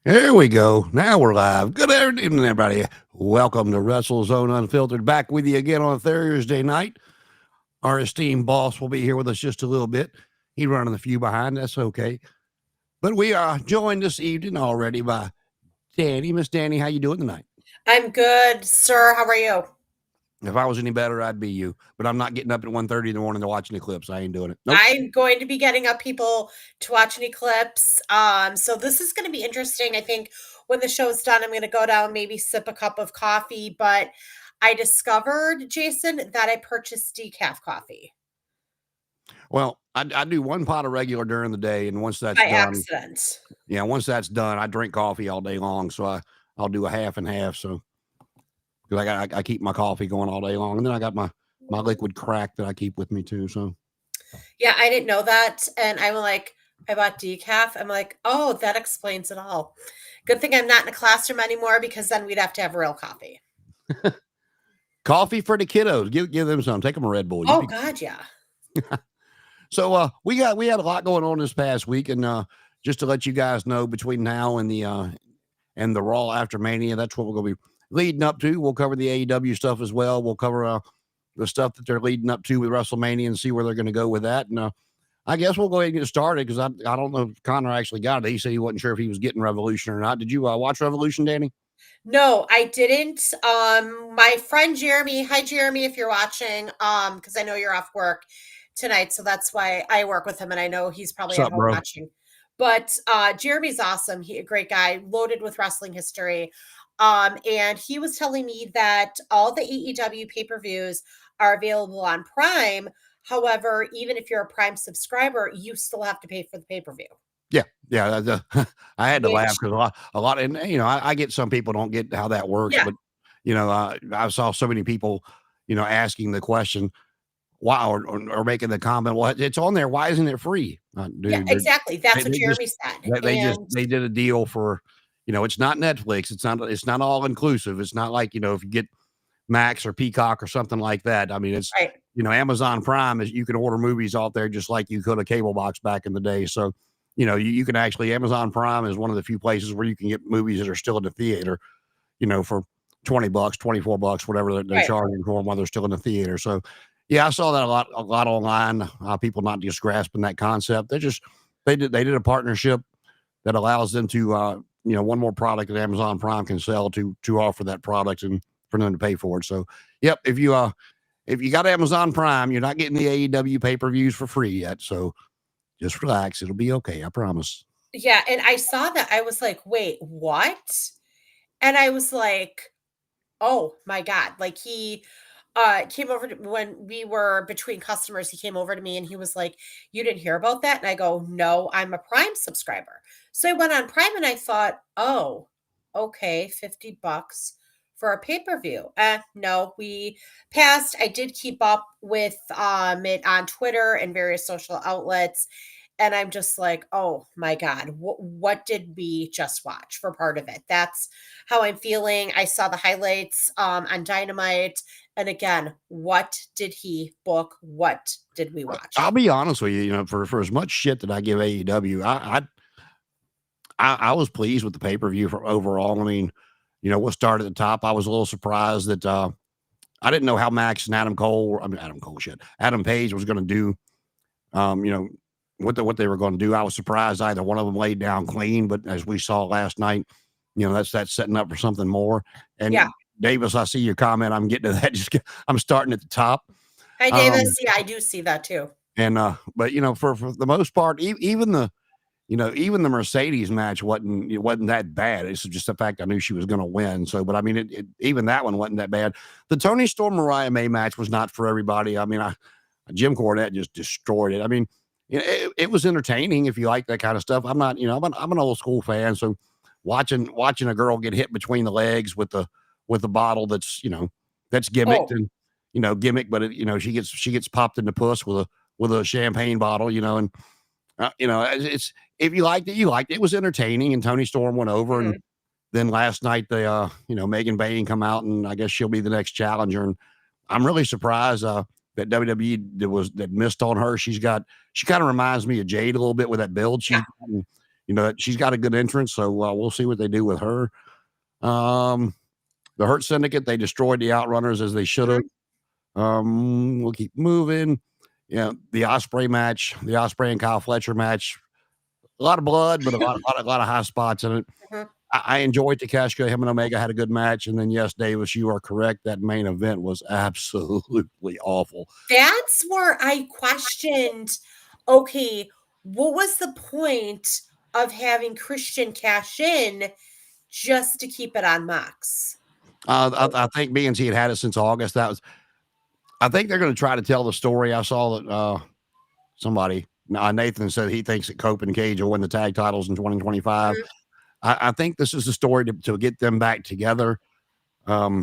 There we go. Now we're live. Good evening, everybody. Welcome to WrestleZone Unfiltered. Back with you again on Thursday night. Our esteemed boss will be here with us just a little bit. He's running a few behind. That's okay. But we are joined this evening already by Danny. Miss Danny, how you doing tonight? I'm good, sir. How are you? If I was any better, I'd be you. But I'm not getting up at 1:30 in the morning to watch an eclipse. I ain't doing it. Nope. I'm going to be getting up people to watch an eclipse. So this is going to be interesting. I think when the show's done, I'm going to go down, maybe sip a cup of coffee. But I discovered, Jason, that I purchased decaf coffee Well, I do one pot of regular during the day, and once that's by done, accident. once that's done, I drink coffee all day long. So I'll do a half and half. So because I keep my coffee going all day long, and then I got my liquid crack that I keep with me too. So Yeah, I didn't know that, and I'm like, I bought decaf. I'm like, oh, that explains it all. Good thing I'm not in a classroom anymore because then we'd have to have real coffee. coffee for the kiddos. Give them some. Take them a Red Bull. Oh God, yeah. So we had a lot going on this past week, and just to let you guys know, between now and the Raw after Mania, that's what we're going to be leading up to. We'll cover the AEW stuff as well. We'll cover the stuff that they're leading up to with WrestleMania and see where they're going to go with that. And I guess we'll go ahead and get started because I don't know if Connor actually got it. He said he wasn't sure if he was getting Revolution or not. Did you watch Revolution, Danny? No, I didn't. My friend Jeremy, hi Jeremy, if you're watching, because I know you're off work tonight, so that's why I work with him, and I know he's probably What's at up, home bro? watching. But Jeremy's awesome. He a great guy, loaded with wrestling history. And he was telling me that all the AEW pay-per-views are available on Prime. However, even if you're a Prime subscriber, you still have to pay for the pay-per-view. Yeah. I had to laugh Which, because a lot, and I get some people don't get how that works, yeah, but I saw so many people, asking the question, why, or making the comment, well, it's on there. Why isn't it free? yeah, Dude, exactly. That's what they just Jeremy said. And they did a deal for, it's not Netflix. It's not all inclusive. It's not like, if you get Max or Peacock or something like that. I mean, it's, right, Amazon Prime is, you can order movies off there just like you could a cable box back in the day. So, you can actually, Amazon Prime is one of the few places where you can get movies that are still in the theater, for $20, $24, whatever they're right. charging for them while they're still in the theater. So, yeah, I saw that a lot online. People not just grasping that concept. They did a partnership that allows them to, one more product that Amazon Prime can sell to offer that product and for them to pay for it. So, yep, if you got Amazon Prime, you're not getting the AEW pay-per-views for free yet. So just relax. It'll be okay. I promise. Yeah, and I saw that, I was like, "Wait, what?" And I was like, "Oh my god." Like, he, came over to when we were between customers, he came over to me and he was like, "You didn't hear about that?" And I go, "No, I'm a Prime subscriber." So I went on Prime and I thought, "Oh, okay, $50 for a pay-per-view." No, we passed. I did keep up with, it on Twitter and various social outlets, and I'm just like, "Oh my god, what did we just watch for part of it?" That's how I'm feeling. I saw the highlights, on Dynamite, and again, what did he book? What did we I'll watch? be honest with you. For as much shit that I give AEW, I was pleased with the pay-per-view for overall. I mean, we'll start at the top. I was a little surprised that I didn't know how Max and Adam Page was going to do. You know what they were going to do. I was surprised either one of them laid down clean, but as we saw last night, that's setting up for something more. Yeah. And Davis, I see your comment. I'm getting to that. I'm starting at the top. Hi, Um, Davis. Yeah, I do see that too. and but for the most part, even even the Mercedes match wasn't that bad. It's just the fact I knew she was going to win. So, but I mean, even that one wasn't that bad. The Tony Storm Mariah May match was not for everybody. I mean, Jim Cornette just destroyed it. I mean, it was entertaining if you like that kind of stuff. I'm not, I'm an old school fan, so watching a girl get hit between the legs with the bottle that's that's gimmicked Oh, and gimmick, but she gets popped in the puss with a champagne bottle, and it's if you liked it, you liked it. It was entertaining, and Tony Storm went over, and mhm. then last night they Megan Bayne come out, and I guess she'll be the next challenger, and I'm really surprised that WWE that missed on her. She kind of reminds me of Jade a little bit with that build. Yeah. she's got a good entrance. So we'll see what they do with her. The Hurt Syndicate, they destroyed the Outrunners as they should have. We'll keep moving. The Osprey match, the Osprey and Kyle Fletcher match, a lot of blood, but a lot of high spots in it. Mhm. I enjoyed Takeshita. Him and Omega had a good match. And then, yes, Davis, you are correct. That main event was absolutely awful. That's where I questioned, okay, what was the point of having Christian cash in just to keep it on Mox? I think being he had it since August, I think they're going to try to tell the story. I saw that somebody, Nathan, said he thinks that Cope and Cage will win the tag titles in 2025. Mhm. I think this is the story to get them back together. As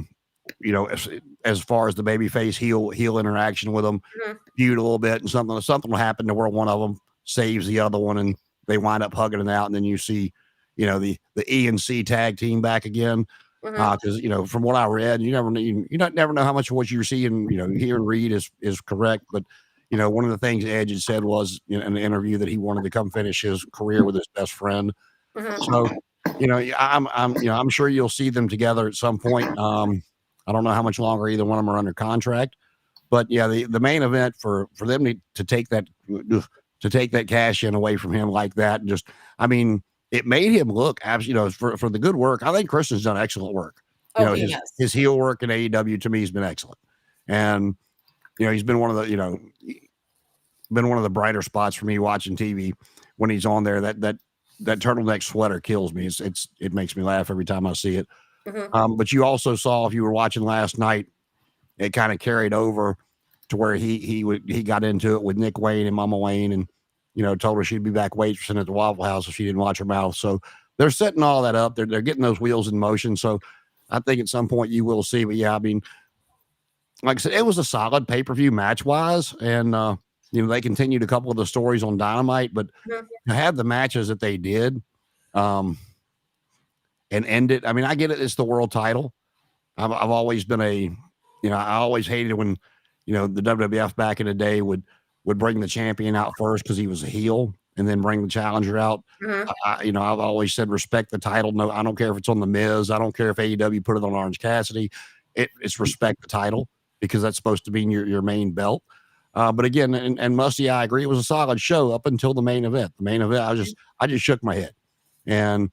far as the babyface heel interaction with them, Mhm. feud a little bit, and something will happen to where one of them saves the other one, and they wind up hugging it out, and then you see, the E and C tag team back again. Mhm. Because from what I read, never know how much of what you're seeing, hear and read is correct. But one of the things Edge had said was in the interview that he wanted to come finish his career with his best friend. So, Mhm. I'm sure you'll see them together at some point. I don't know how much longer either one of them are under contract, but yeah, the main event for them to take that cash in away from him like that, and just, it made him look absolutely, for the good work. I think Christian's done excellent work. Oh, he His has. his heel work in AEW to me has been excellent, and he's been one of the brighter spots for me watching TV when he's on there. That turtleneck sweater kills me. It makes me laugh every time I see it. Mhm. But you also saw, if you were watching last night, it kind of carried over to where he got into it with Nick Wayne and Mama Wayne, and told her she'd be back waitressing at the Waffle House if she didn't watch her mouth. So they're setting all that up. They're getting those wheels in motion. So I think at some point you will see. But yeah, like I said, it was a solid pay-per-view match wise, and they continued a couple of the stories on Dynamite, but Mhm. to have the matches that they did, and end it. I get it. It's the world title. I've always been I always hated when, the WWF back in the day would bring the champion out first because he was a heel, and then bring the challenger out. Mhm. I've always said respect the title. No, I don't care if it's on the Miz. I don't care if AEW put it on Orange Cassidy. It's respect the title, because that's supposed to be your main belt. But again, and Musty, I agree, it was a solid show up until the main event. The main event, I just shook my head, and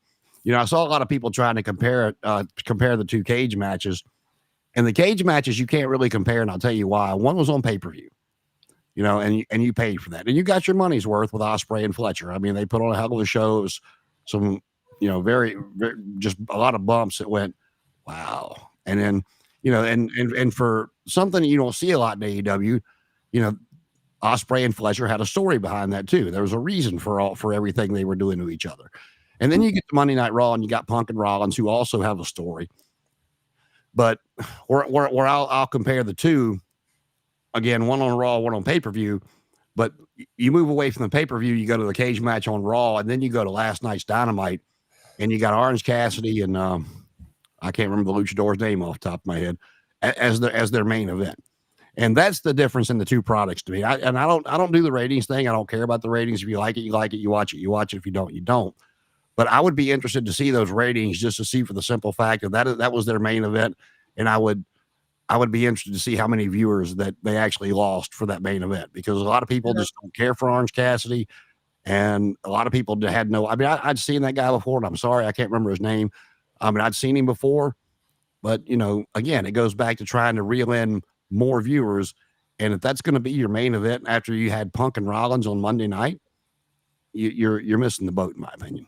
I saw a lot of people trying to compare the two cage matches, and the cage matches you can't really compare, and I'll tell you why. One was on pay-per-view, and you paid for that, and you got your money's worth with Osprey and Fletcher. They put on a hell of a show. It was some, very, very, just a lot of bumps that went, wow. And then, and for something you don't see a lot in AEW, you know, Osprey and Fletcher had a story behind that too. There was a reason for everything they were doing to each other. And then you get to Monday Night Raw, and you got Punk and Rollins, who also have a story. But where I'll compare the two, again, one on Raw, one on pay-per-view. But you move away from the pay-per-view, you go to the cage match on Raw, and then you go to last night's Dynamite, and you got Orange Cassidy and I can't remember the luchador's name off the top of my head, as their main event. And that's the difference in the two products to me. I don't do the ratings thing. I don't care about the ratings. If you like it, you like it. You watch it, you watch it. If you don't, you don't. But I would be interested to see those ratings, just to see, for the simple fact that was their main event, and I would be interested to see how many viewers that they actually lost for that main event, because a lot of people Mhm. just don't care for Orange Cassidy, and a lot of people had no. I'd seen that guy before, and I'm sorry I can't remember his name. I'd seen him before, but again, it goes back to trying to reel in more viewers. And if that's going to be your main event after you had Punk and Rollins on Monday night, you're missing the boat, in my opinion.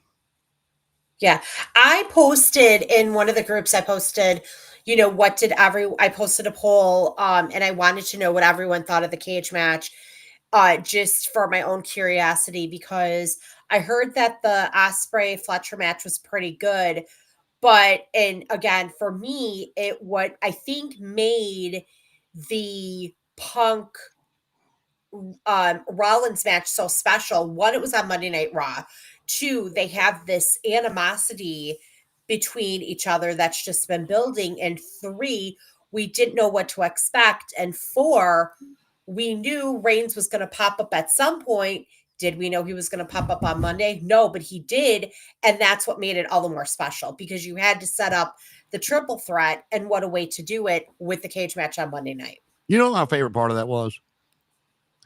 Yeah. I posted in one of the groups, I posted, I posted a poll, and I wanted to know what everyone thought of the cage match, just for my own curiosity, because I heard that the Osprey Fletcher match was pretty good. But, and again, for me, what I think made the Punk Rollins match so special. One, it was on Monday Night Raw. Two, they have this animosity between each other that's just been building. And three, we didn't know what to expect. And four, we knew Reigns was going to pop up at some point. Did we know he was going to pop up on Monday? No, but he did. And that's what made it all the more special because you had to set up the triple threat. And what a way to do it with the cage match on Monday night. You know what my favorite part of that was?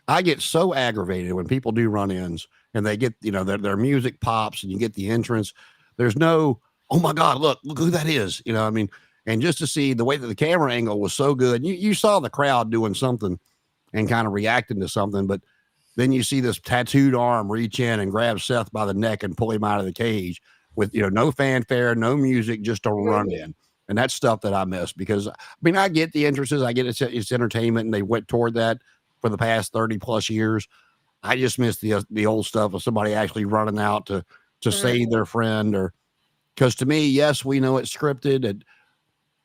I get so aggravated when people do run-ins and they get, their music pops and you get the entrance. There's no, oh my God, look who that is. I mean, and just to see the way that the camera angle was so good, you saw the crowd doing something and kind of reacting to something, but then you see this tattooed arm reach in and grab Seth by the neck and pull him out of the cage with, no fanfare, no music, just a run in. And that's stuff that I miss because, I mean, I get the entrances, I get it's entertainment, and they went toward that for the past 30 plus years. I just miss the old stuff of somebody actually running out to save their friend, or because to me, yes, we know it's scripted,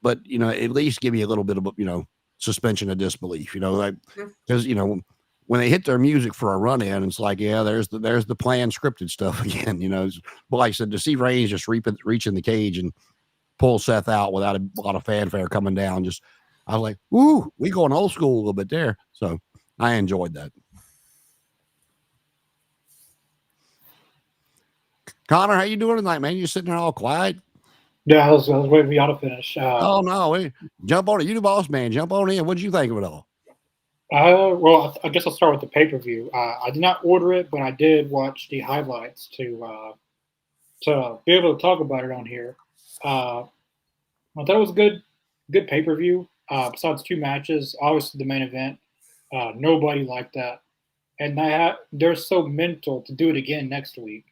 but at least give you a little bit of suspension of disbelief, like because when they hit their music for a run in, it's like, yeah, there's the planned scripted stuff again. But like I said, to see Reigns just reach in the cage and pull Seth out without a lot of fanfare coming down, I was like, ooh, we going old school a little bit there. So I enjoyed that. Connor, how you doing tonight, man? You sitting there all quiet? Yeah, I was waiting for y'all to finish. Oh no, jump on it. You the boss man. Jump on in. What did you think of it all? Well, I guess I'll start with the pay-per-view. I did not order it, but I did watch the highlights to be able to talk about it on here. I thought it was a good pay-per-view. Besides two matches, obviously the main event, nobody liked that, and they're so mental to do it again next week.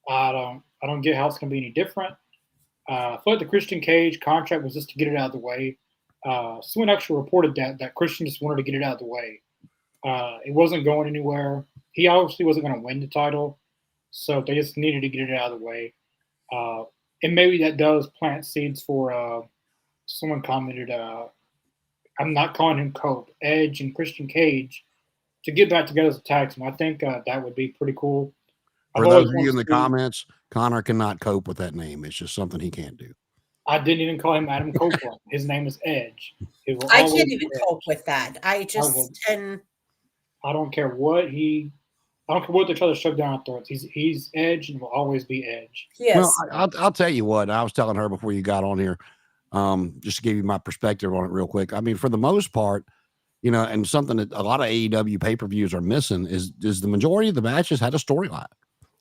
I don't get how it's going to be any different. I feel like the Christian Cage contract was just to get it out of the way. Someone actually reported that Christian just wanted to get it out of the way. It wasn't going anywhere. He obviously wasn't going to win the title, so they just needed to get it out of the way. And maybe that does plant seeds for someone commented, I'm not calling him Cope, Edge and Christian Cage to get back together as a tag team. I think that would be pretty cool. For those of you in the comments, Connor cannot cope with that name. It's just something he can't do. I didn't even call him Adam Copeland. His name is Edge. I can't even cope with that. I don't care what they try to shove down our throats. He's Edge and will always be Edge. Yes. Well, I'll tell you what. I was telling her before you got on here, just to give you my perspective on it real quick. I mean, for the most part, and something that a lot of AEW pay-per-views are missing is the majority of the matches had a storyline.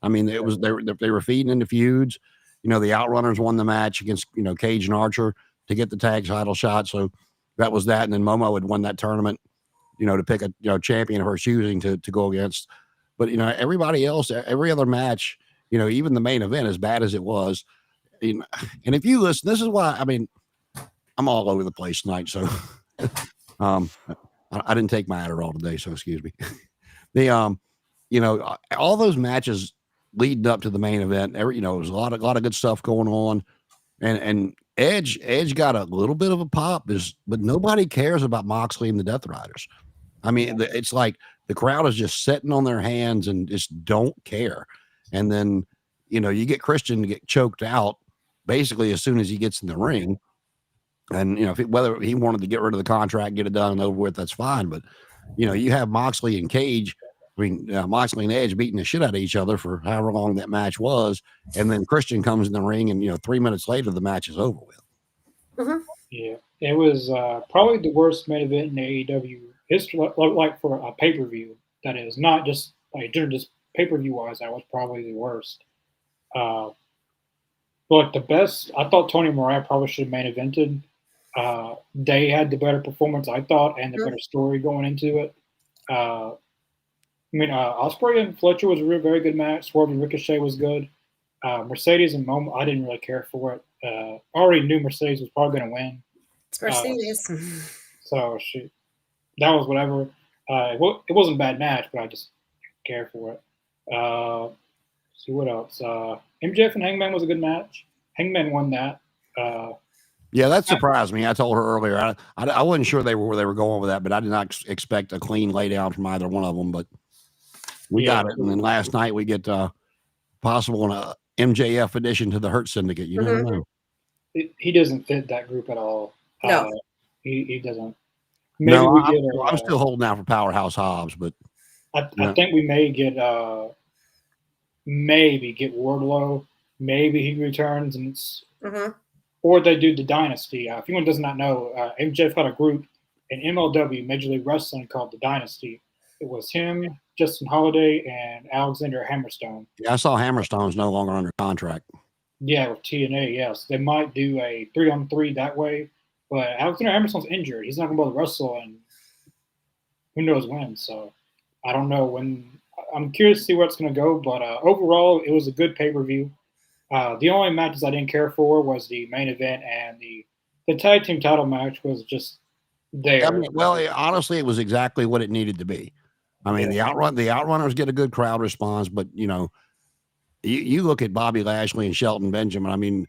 I mean, it was they were feeding into feuds. The Outrunners won the match against Cage and Archer to get the tag title shot. So that was that. And then Momo had won that tournament, to pick a champion of her choosing to go against. But everybody else, every other match, even the main event, as bad as it was. And if you listen, this is why I'm all over the place tonight. So I didn't take my Adderall today, so excuse me. All those matches leading up to the main event, there was a lot of good stuff going on, and Edge got a little bit of a pop, but nobody cares about Moxley and the Death Riders. I mean, it's like the crowd is just sitting on their hands and just don't care. And then you get Christian to get choked out basically as soon as he gets in the ring. And whether he wanted to get rid of the contract, get it done and over with, that's fine. But you have Moxley and Cage. I mean, Moxley and Edge beating the shit out of each other for however long that match was, and then Christian comes in the ring, and 3 minutes later the match is over with. Mm-hmm. Yeah, it was probably the worst main event in AEW history, like for a pay-per-view. That is not just just pay-per-view wise. That was probably the worst. But the best, I thought Tony Moran probably should have main evented. They had the better performance, I thought, and the better story going into it. Ospreay and Fletcher was a very good match. Swerve and Ricochet was good. Mercedes and Momo, I didn't really care for it. I already knew Mercedes was probably going to win. It's Mercedes. So that was whatever. It wasn't a bad match, but I just didn't care for it. See what else. MJF and Hangman was a good match. Hangman won that. Yeah, that surprised me. I told her earlier. I wasn't sure where they were going with that, but I did not expect a clean laydown from either one of them. But we got it. And then last night we get possible MJF addition to the Hurt Syndicate. You never know. He doesn't fit that group at all. No, he doesn't. Maybe I'm still holding out for Powerhouse Hobbs, but I think we may get maybe get Wardlow. Maybe he returns, and or they do the Dynasty. If anyone does not know, MJF had a group in MLW, Major League Wrestling, called the Dynasty. It was him, Justin Holiday, and Alexander Hammerstone. Yeah, I saw Hammerstone's no longer under contract. Yeah, with TNA, yes. They might do a 3-on-3 that way, but Alexander Hammerstone's injured. He's not going to be able to wrestle, and who knows when. So I don't know when. I'm curious to see where it's going to go, but overall, it was a good pay-per-view. The only matches I didn't care for was the main event, and the tag team title match was just there. I mean, well, honestly, it was exactly what it needed to be. I mean, the Outrunners get a good crowd response, but you look at Bobby Lashley and Shelton Benjamin. I mean,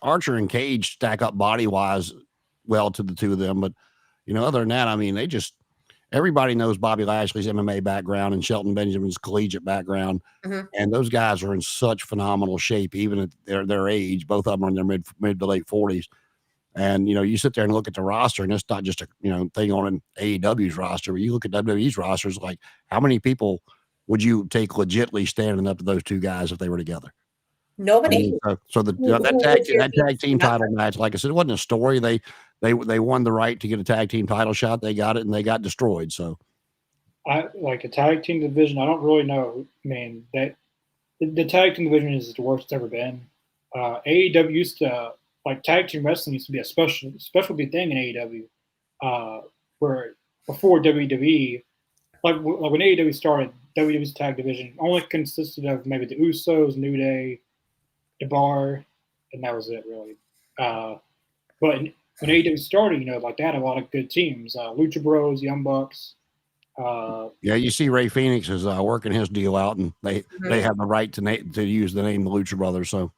Archer and Cage stack up body wise well to the two of them, but other than that, I mean, everybody knows Bobby Lashley's MMA background and Shelton Benjamin's collegiate background, and those guys are in such phenomenal shape, even at their age. Both of them are in their mid to late 40s. And you sit there and look at the roster, and it's not just a thing on an AEW's roster, but you look at WWE's rosters, like how many people would you take legitly standing up to those two guys if they were together? Nobody. I mean, that tag team title match, like I said, it wasn't a story. They won the right to get a tag team title shot. They got it, and they got destroyed. So, I like a tag team division. I don't really know. I mean, that the tag team division is the worst it's ever been. AEW used to. Like tag team wrestling used to be a specialty thing in AEW, where before WWE, like when AEW started, WWE's tag division only consisted of maybe the Usos, New Day, The Bar, and that was it really. But when AEW started, like they had a lot of good teams, Lucha Bros, Young Bucks. Yeah, you see Ray Phoenix is working his deal out, and they have the right to use the name the Lucha Brothers, so.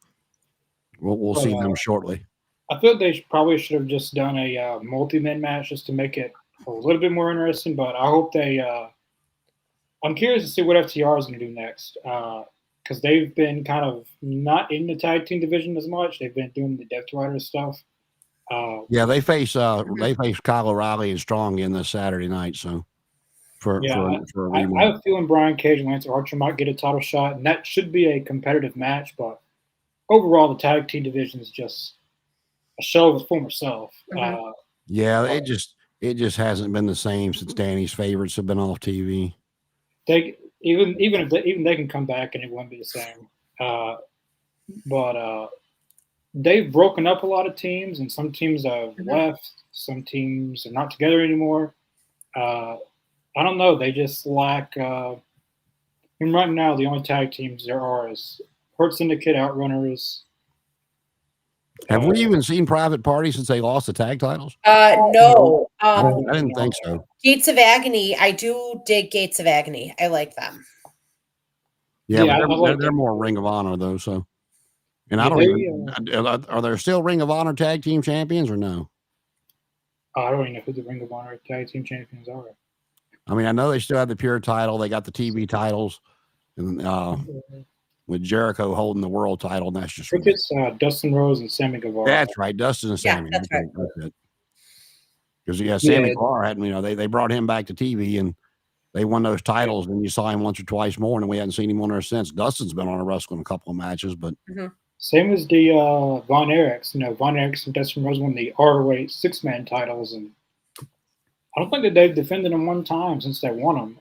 We'll see them shortly. I feel they probably should have just done a multi-man match just to make it a little bit more interesting. But I hope they. I'm curious to see what FTR is going to do next because they've been kind of not in the tag team division as much. They've been doing the Death Rider stuff. Yeah, they face Kyle O'Reilly and Strong in this Saturday night. So for I have a feeling Brian Cage and Lance Archer might get a title shot, and that should be a competitive match, but. Overall, the tag team division is just a show of its former self. It just hasn't been the same since Danny's favorites have been off TV. They even they can come back and it won't be the same. But they've broken up a lot of teams, and some teams have left. Some teams are not together anymore. I don't know. They just lack. And right now, the only tag teams there are is. Hurt Syndicate, Outrunners. Have we even seen Private Party since they lost the tag titles? No. I didn't think so. Gates of Agony. I do dig Gates of Agony. I like them. Yeah, they're more Ring of Honor though. So, and I don't even. Are there still Ring of Honor tag team champions or no? I don't even know who the Ring of Honor tag team champions are. I mean, I know they still have the pure title. They got the TV titles, and with Jericho holding the world title, and that's just. I think it's Dustin Rhodes and Sammy Guevara. That's right, Dustin and Sammy. Yeah, that's right. Because Sammy Guevara hadn't. They brought him back to TV and they won those titles, and you saw him once or twice more, and we hadn't seen him on there since. Dustin's been on a wrestling a couple of matches, but same as the Von Erichs. Von Erichs and Dustin Rhodes won the ROH 6-man titles, and I don't think that they've defended them one time since they won them.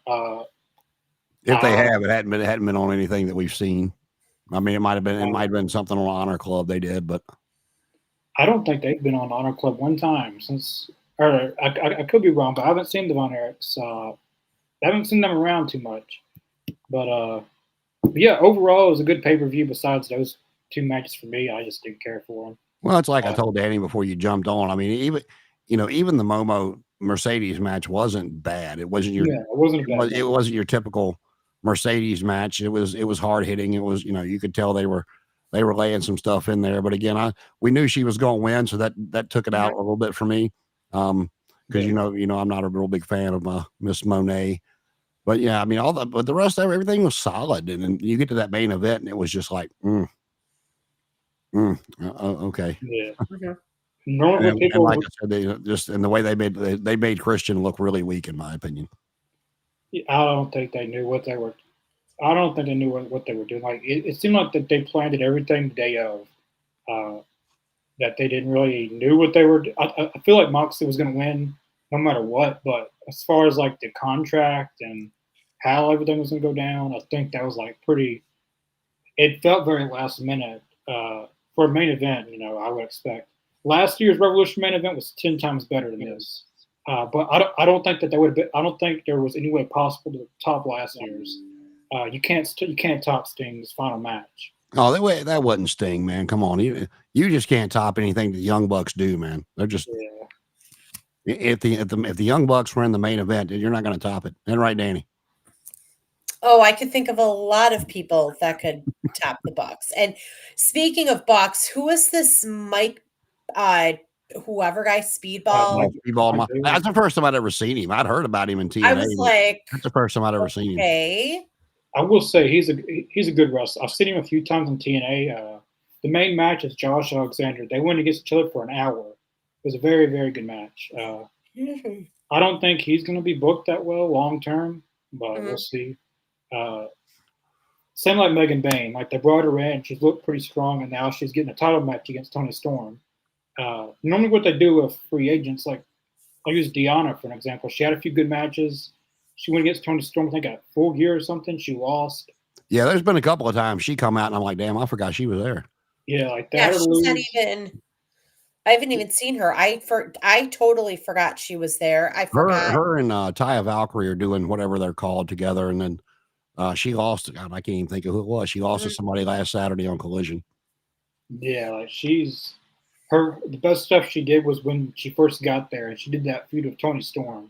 If they have, it hadn't been on anything that we've seen. I mean, it might have been something on Honor Club they did, but I don't think they've been on Honor Club one time since. Or I could be wrong, but I haven't seen the Von Erichs. I haven't seen them around too much. But yeah, overall, it was a good pay-per-view. Besides those two matches for me, I just didn't care for them. Well, it's like I told Danny before you jumped on. I mean, even the Momo Mercedes match wasn't bad. It wasn't it wasn't your typical Mercedes match. It was hard hitting. It was, you could tell they were laying some stuff in there. But again, we knew she was going to win, so that took it out a little bit for me. Because I'm not a real big fan of Miss Monet. But yeah, I mean but the rest of everything was solid. And then you get to that main event and it was just like, okay. Yeah. Normally, And people like I said, they just and the way they made Christian look really weak, in my opinion. I don't think they knew what they were. I don't think they knew what they were doing. Like it seemed like that they planned everything the day of. Uh, that they didn't really knew what they were. I feel like Moxley was going to win no matter what. But as far as like the contract and how everything was going to go down, I think that was like pretty. It felt very last minute for a main event. I would expect last year's Revolution main event was 10 times better than this. But I don't think that they would have been. I don't think there was any way possible to top last year's. You can't top Sting's final match. Oh, that wasn't Sting, man. Come on, you just can't top anything the Young Bucks do, man. They're just if the Young Bucks were in the main event, you're not going to top it. And right, Danny? Oh, I could think of a lot of people that could top the Bucks. And speaking of Bucks, who is this Mike? Whoever guy, Speedball. Speedball. That's the first time I'd ever seen him. I'd heard about him in TNA. I was like, that's the first time I'd ever seen him. Okay. I will say he's a good wrestler. I've seen him a few times in TNA. The main match is Josh Alexander. They went against each other for an hour. It was a very, very good match. I don't think he's going to be booked that well long term, but we'll see. Same like Megan Bain. Like they brought her in, she's looked pretty strong, and now she's getting a title match against Toni Storm. Normally, what they do with free agents, like I'll use Deanna for an example. She had a few good matches. She went against Toni Storm, I think, at Full Gear or something. She lost. Yeah, there's been a couple of times she come out, and I'm like, damn, I forgot she was there. Yeah, like that. Yeah, she's not even. I haven't even seen her. I totally forgot she was there. I forgot. Her and Taya Valkyrie are doing whatever they're called together, and then she lost. God, I can't even think of who it was. She lost to somebody last Saturday on Collision. Yeah, like the best stuff she did was when she first got there, and she did that feud with Toni Storm.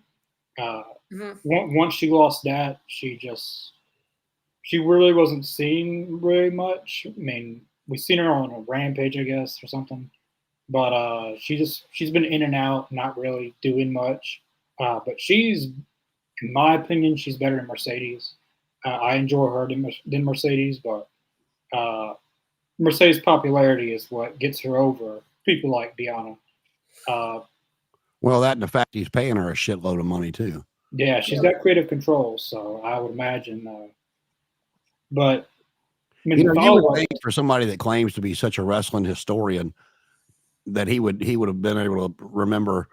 Once she lost that, she really wasn't seen very much. I mean, we've seen her on a Rampage, I guess, or something. But she's been in and out, not really doing much. But in my opinion, she's better than Mercedes. I enjoy her than Mercedes, but Mercedes' popularity is what gets her over people like Deanna. Well, that and the fact he's paying her a shitload of money too. Yeah, she's got creative control, so I would imagine. But I mean, you would think for somebody that claims to be such a wrestling historian that he would have been able to remember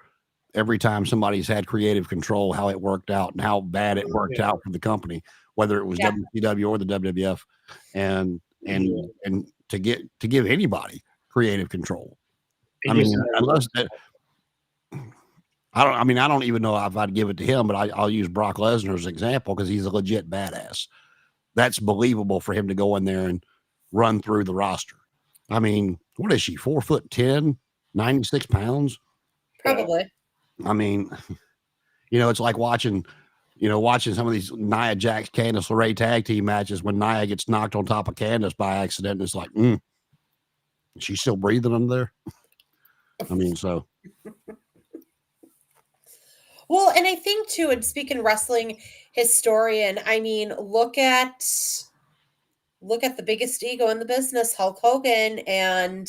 every time somebody's had creative control how it worked out and how bad it worked out for the company, whether it was WCW or the WWF, and to give anybody creative control. I mean, unless I don't even know if I'd give it to him, but I'll use Brock Lesnar as an example because he's a legit badass. That's believable for him to go in there and run through the roster. I mean, what is she? 4'10", 96 pounds? Probably. I mean, it's like watching some of these Nia Jax, Candice LeRae tag team matches when Nia gets knocked on top of Candice by accident. And it's like, she's still breathing under there. I mean, so. Well, and I think too, and speaking wrestling historian, I mean, look at the biggest ego in the business, Hulk Hogan, and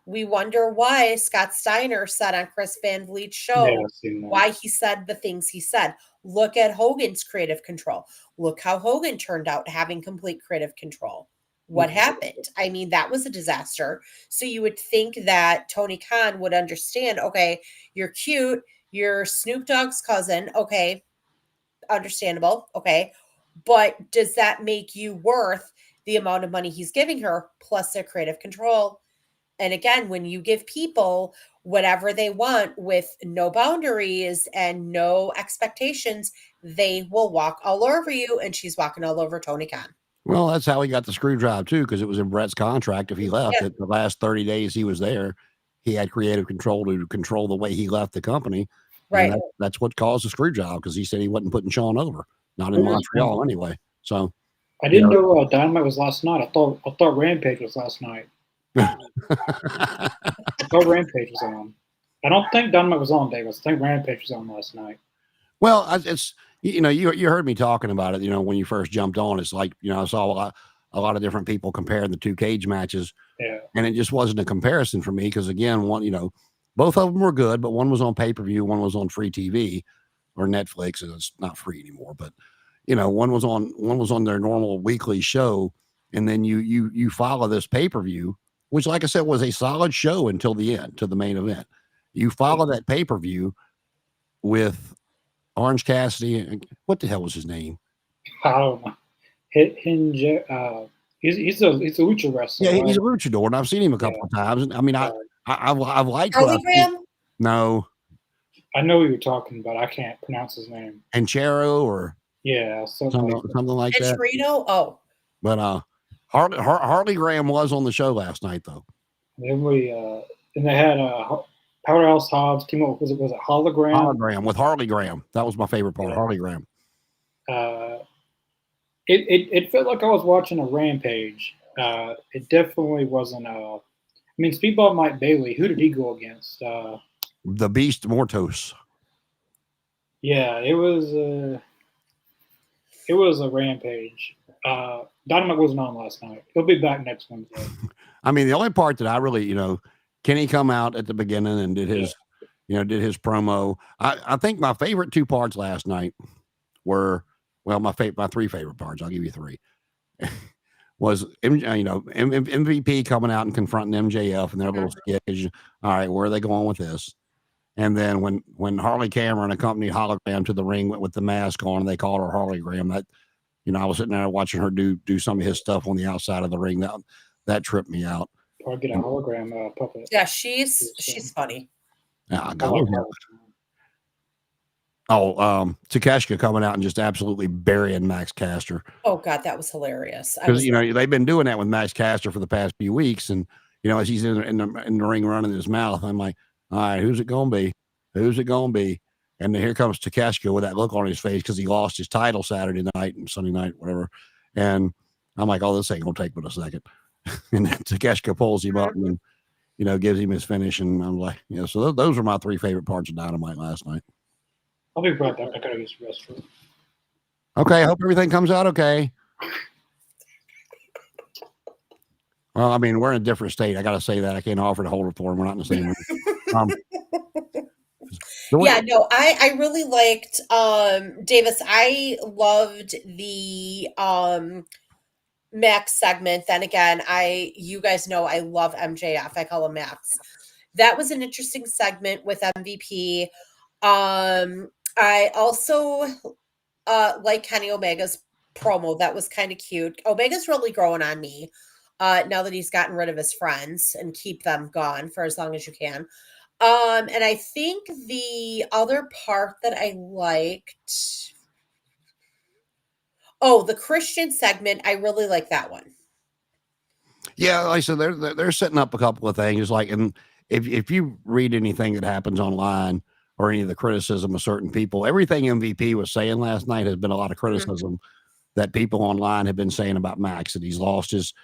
we wonder why Scott Steiner said on Chris Van Vliet's show why he said the things he said. Look at Hogan's creative control. Look how Hogan turned out having complete creative control. What happened? I mean, that was a disaster. So you would think that Tony Khan would understand, okay, you're cute, you're Snoop Dogg's cousin, okay, understandable, okay, but does that make you worth the amount of money he's giving her plus their creative control? And again, when you give people whatever they want with no boundaries and no expectations, they will walk all over you, and she's walking all over Tony Khan. Well, that's how he got the screw job too, because it was in Brett's contract. If he left it the last 30 days he was there, he had creative control to control the way he left the company. Right. That's what caused the screw job, because he said he wasn't putting Sean over, not in Montreal anyway. So I didn't know Dynamite was last night. I thought Rampage was last night. I thought Rampage was on. I don't think Dynamite was on, Davis. I think Rampage was on last night. Well, it's you heard me talking about it. When you first jumped on, it's like I saw a lot of different people comparing the two cage matches, and it just wasn't a comparison for me because again, Both of them were good, but one was on pay-per-view, one was on free TV or Netflix, and it's not free anymore. But one was on their normal weekly show, and then you follow this pay-per-view, which, like I said, was a solid show until the end, to the main event. You follow that pay-per-view with Orange Cassidy. What the hell was his name? I don't know. He's a lucha wrestler. Yeah, right? he's a luchador, and I've seen him a couple of times. And I mean, I've liked Harley Graham? No, I know who you're talking about. I can't pronounce his name. Anchero or something like that. Torino? Oh. But Harley Graham was on the show last night, though. Then and they had Powerhouse Hobbs team up. Was it Hologram? Hologram with Harley Graham. That was my favorite part. Yeah. Harley Graham. It felt like I was watching a Rampage. It definitely wasn't. I mean, Speedball Mike Bailey. Who did he go against? The Beast Mortos. Yeah, it was a Rampage. Dynamite wasn't on last night. He'll be back next Wednesday. I mean, the only part that I really, Kenny come out at the beginning and did his, did his promo. I think my favorite two parts last night were, well, my three favorite parts. I'll give you three. Was MVP coming out and confronting MJF and their little skit. All right, where are they going with this? And then when Harley Cameron accompanied Hologram to the ring with the mask on, and they called her Harley Graham. That, I was sitting there watching her do some of his stuff on the outside of the ing. That tripped me out. Or get a hologram puppet. Yeah, she's funny. Takeshita coming out and just absolutely burying Max Caster. Oh God, that was hilarious. Because they've been doing that with Max Caster for the past few weeks, and as he's in the ring running his mouth, I'm like, all right, who's it gonna be? Who's it gonna be? And then here comes Takeshita with that look on his face because he lost his title Saturday night and Sunday night, whatever. And I'm like, oh, this ain't gonna take but a second. And then Takeshita pulls him up and then, gives him his finish. And I'm like, so those are my three favorite parts of Dynamite last night. I'll be right back. I gotta use the restroom. Okay, I hope everything comes out okay. Well, I mean, we're in a different state. I got to say that. I can't offer to hold it for him. We're not in the same room. Yeah, no, I really liked Davis. I loved the Max segment. Then again, you guys know I love MJF. I call him Max. That was an interesting segment with MVP. I also like Kenny Omega's promo. That was kind of cute. Omega's really growing on me now that he's gotten rid of his friends, and keep them gone for as long as you can. And I think the other part that I liked, the Christian segment, I really like that one. Yeah, like I said, they're setting up a couple of things. Like, and if you read anything that happens online or any of the criticism of certain people, everything MVP was saying last night has been a lot of criticism that people online have been saying about Max, that he's lost his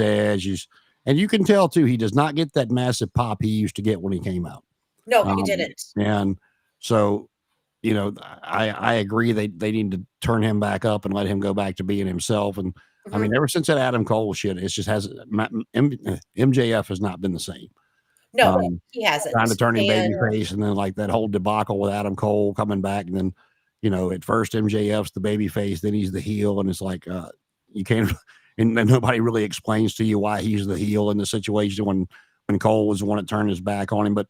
edge. And you can tell too, he does not get that massive pop he used to get when he came out. No, he didn't. And so, I agree they need to turn him back up and let him go back to being himself. And I mean, ever since that Adam Cole shit, it's just MJF has not been the same. No, he hasn't. Trying to turn him babyface, and then like that whole debacle with Adam Cole coming back, and then at first MJF's the babyface, then he's the heel, and it's like you can't, and nobody really explains to you why he's the heel in the situation when Cole was the one that turned his back on him. But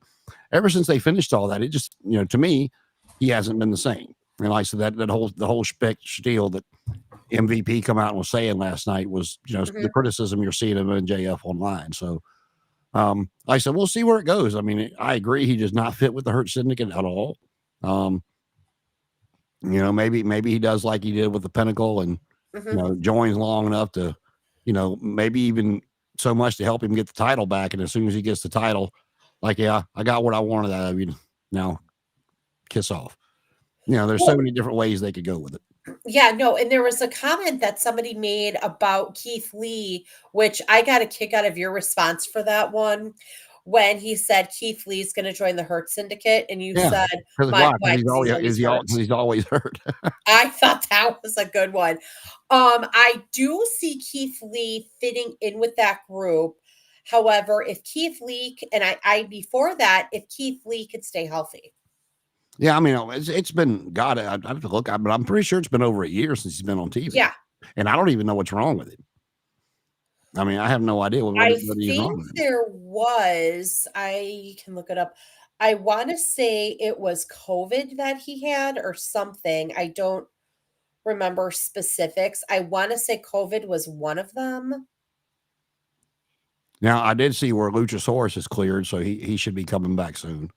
ever since they finished all that, it just to me, he hasn't been the same. And like I said, the whole spiel that MVP come out and was saying last night was the criticism you're seeing of MJF online. So. Like I said, we'll see where it goes. I mean, I agree. He does not fit with the Hurt Syndicate at all. Maybe he does like he did with the Pinnacle and, joins long enough to, maybe even so much to help him get the title back. And as soon as he gets the title, like, yeah, I got what I wanted out of you. Now kiss off. There's so many different ways they could go with it. Yeah, no, and there was a comment that somebody made about Keith Lee, which I got a kick out of your response for that one, when he said Keith Lee's going to join the Hurt Syndicate, and you said, he's always hurt. I thought that was a good one. I do see Keith Lee fitting in with that group. However, if Keith Lee and I before that, if Keith Lee could stay healthy. Yeah, I mean, it's been God. I'd have to look, but I'm pretty sure it's been over a year since he's been on TV. Yeah, and I don't even know what's wrong with him. I mean, I have no idea what I he's wrong think with him. there was. I can look it up. I want to say it was COVID that he had or something. I don't remember specifics. I want to say COVID was one of them. Now, I did see where Luchasaurus is cleared, so he should be coming back soon,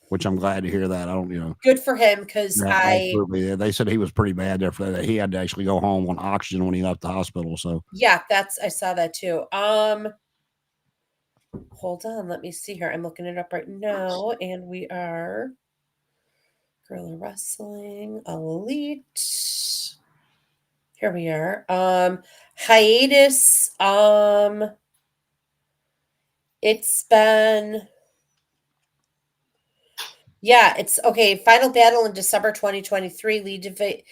which I'm glad to hear that. I don't. Good for him because Yeah, absolutely. Yeah, they said he was pretty bad there for that. He had to actually go home on oxygen when he left the hospital. So yeah, I saw that too. Hold on, let me see here. I'm looking it up right now, and we are Guerrilla Wrestling Elite. Here we are. Hiatus. It's been. Yeah, it's okay. Final battle in December 2023. Lee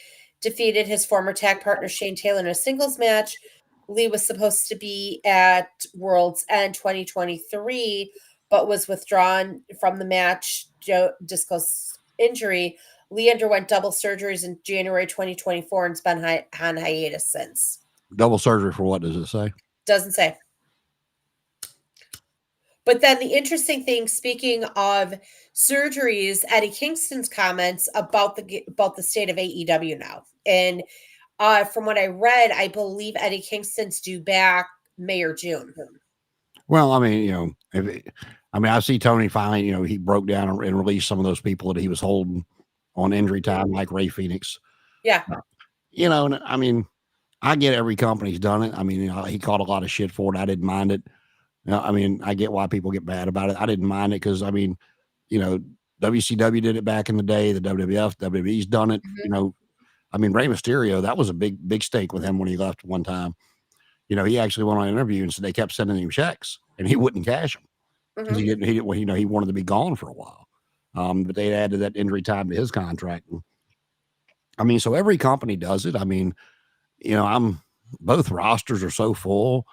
defeated his former tag partner Shane Taylor in a singles match. Lee was supposed to be at World's End 2023, but was withdrawn from the match discus injury. Lee underwent double surgeries in January 2024 and's been on hiatus since. double surgery for what does it say? Doesn't say. But then the interesting thing, speaking of surgeries, Eddie Kingston's comments about the state of AEW now, and from what I read, I believe Eddie Kingston's due back May or June. Well, I mean, I see Tony finally, he broke down and released some of those people that he was holding on injury time, like Ray Phoenix. Yeah. And I mean, I get every company's done it. I mean, he caught a lot of shit for it. I didn't mind it. I mean, I get why people get mad about it. I didn't mind it because, I mean, WCW did it back in the day. The WWE's done it. Mm-hmm. I mean, Rey Mysterio, that was a big stake with him when he left one time. He actually went on an interview and said they kept sending him checks and he wouldn't cash them because Mm-hmm. he wanted to be gone for a while. But they added that injury time to his contract. And, I mean, so every company does it. I mean, both rosters are so full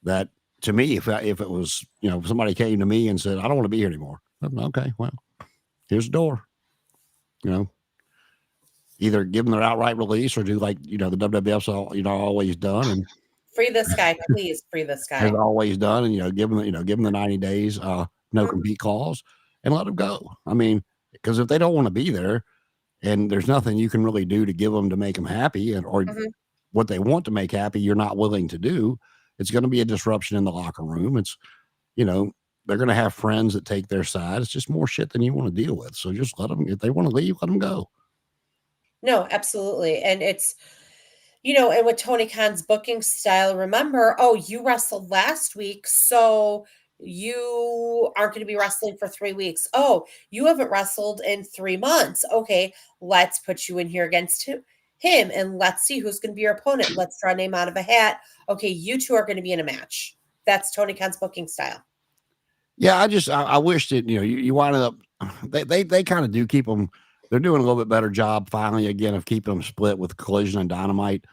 that to me, if it was, if somebody came to me and said, I don't want to be here anymore. Okay, well, here's the door, either give them their outright release or do like, the WWF's always done and Free this guy, please. Free this guy. has always done. And, give them the 90 days, no Mhm. compete clause and let them go. I mean, because if they don't want to be there and there's nothing you can really do to give them to make them happy or Mhm. what they want to make happy, you're not willing to do, it's going to be a disruption in the locker room. It's, they're going to have friends that take their side. It's just more shit than you want to deal with. So just let them, if they want to leave, let them go. No, absolutely. And it's, and with Tony Khan's booking style, remember, you wrestled last week, so you aren't going to be wrestling for 3 weeks. Oh, you haven't wrestled in 3 months. Okay, let's put you in here against him and let's see who's going to be your opponent. Let's draw a name out of a hat. Okay, you two are going to be in a match. That's Tony Khan's booking style. Yeah, I wish that you wind up. They kind of do keep them. They're doing a little bit better job finally again of keeping them split with Collision and Dynamite.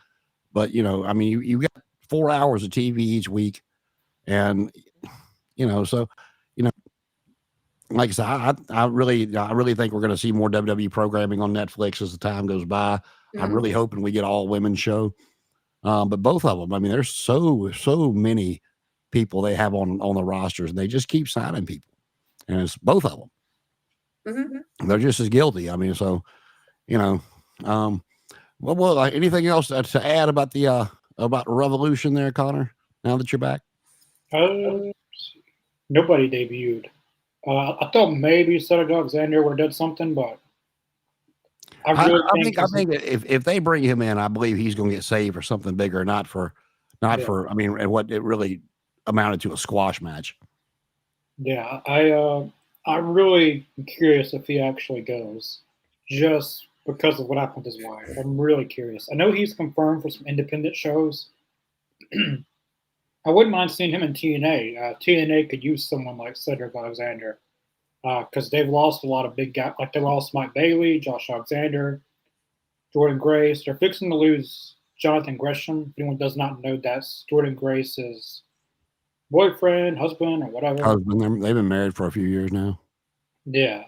But I mean, you got 4 hours of TV each week, and so like I said, I really think we're going to see more WWE programming on Netflix as the time goes by. I'm Mhm. really hoping we get all women's show. But both of them, I mean, there's so many people they have on the rosters, and they just keep signing people, and it's both of them. Mhm. They're just as guilty. I mean, so well, anything else to add about the Revolution there, Connor? Now that you're back, Nobody debuted. I thought maybe Cedric Alexander would have done something, but I I really I think think if they bring him in, I believe he's going to get saved for something bigger, not for. yeah, I mean, and what it really amounted to a squash match. yeah. I'm really curious if he actually goes, just because of what happened with his wife. I'm really curious. I know he's confirmed for some independent shows. I wouldn't mind seeing him in TNA. TNA could use someone like Cedric Alexander because they've lost a lot of big guys. Like they lost Mike Bailey, Josh Alexander, Jordan Grace. They're fixing to lose Jonathan Gresham. If anyone does not know that, Jordan Grace is boyfriend, husband, or whatever. Husband, they've been married for a few years now. Yeah.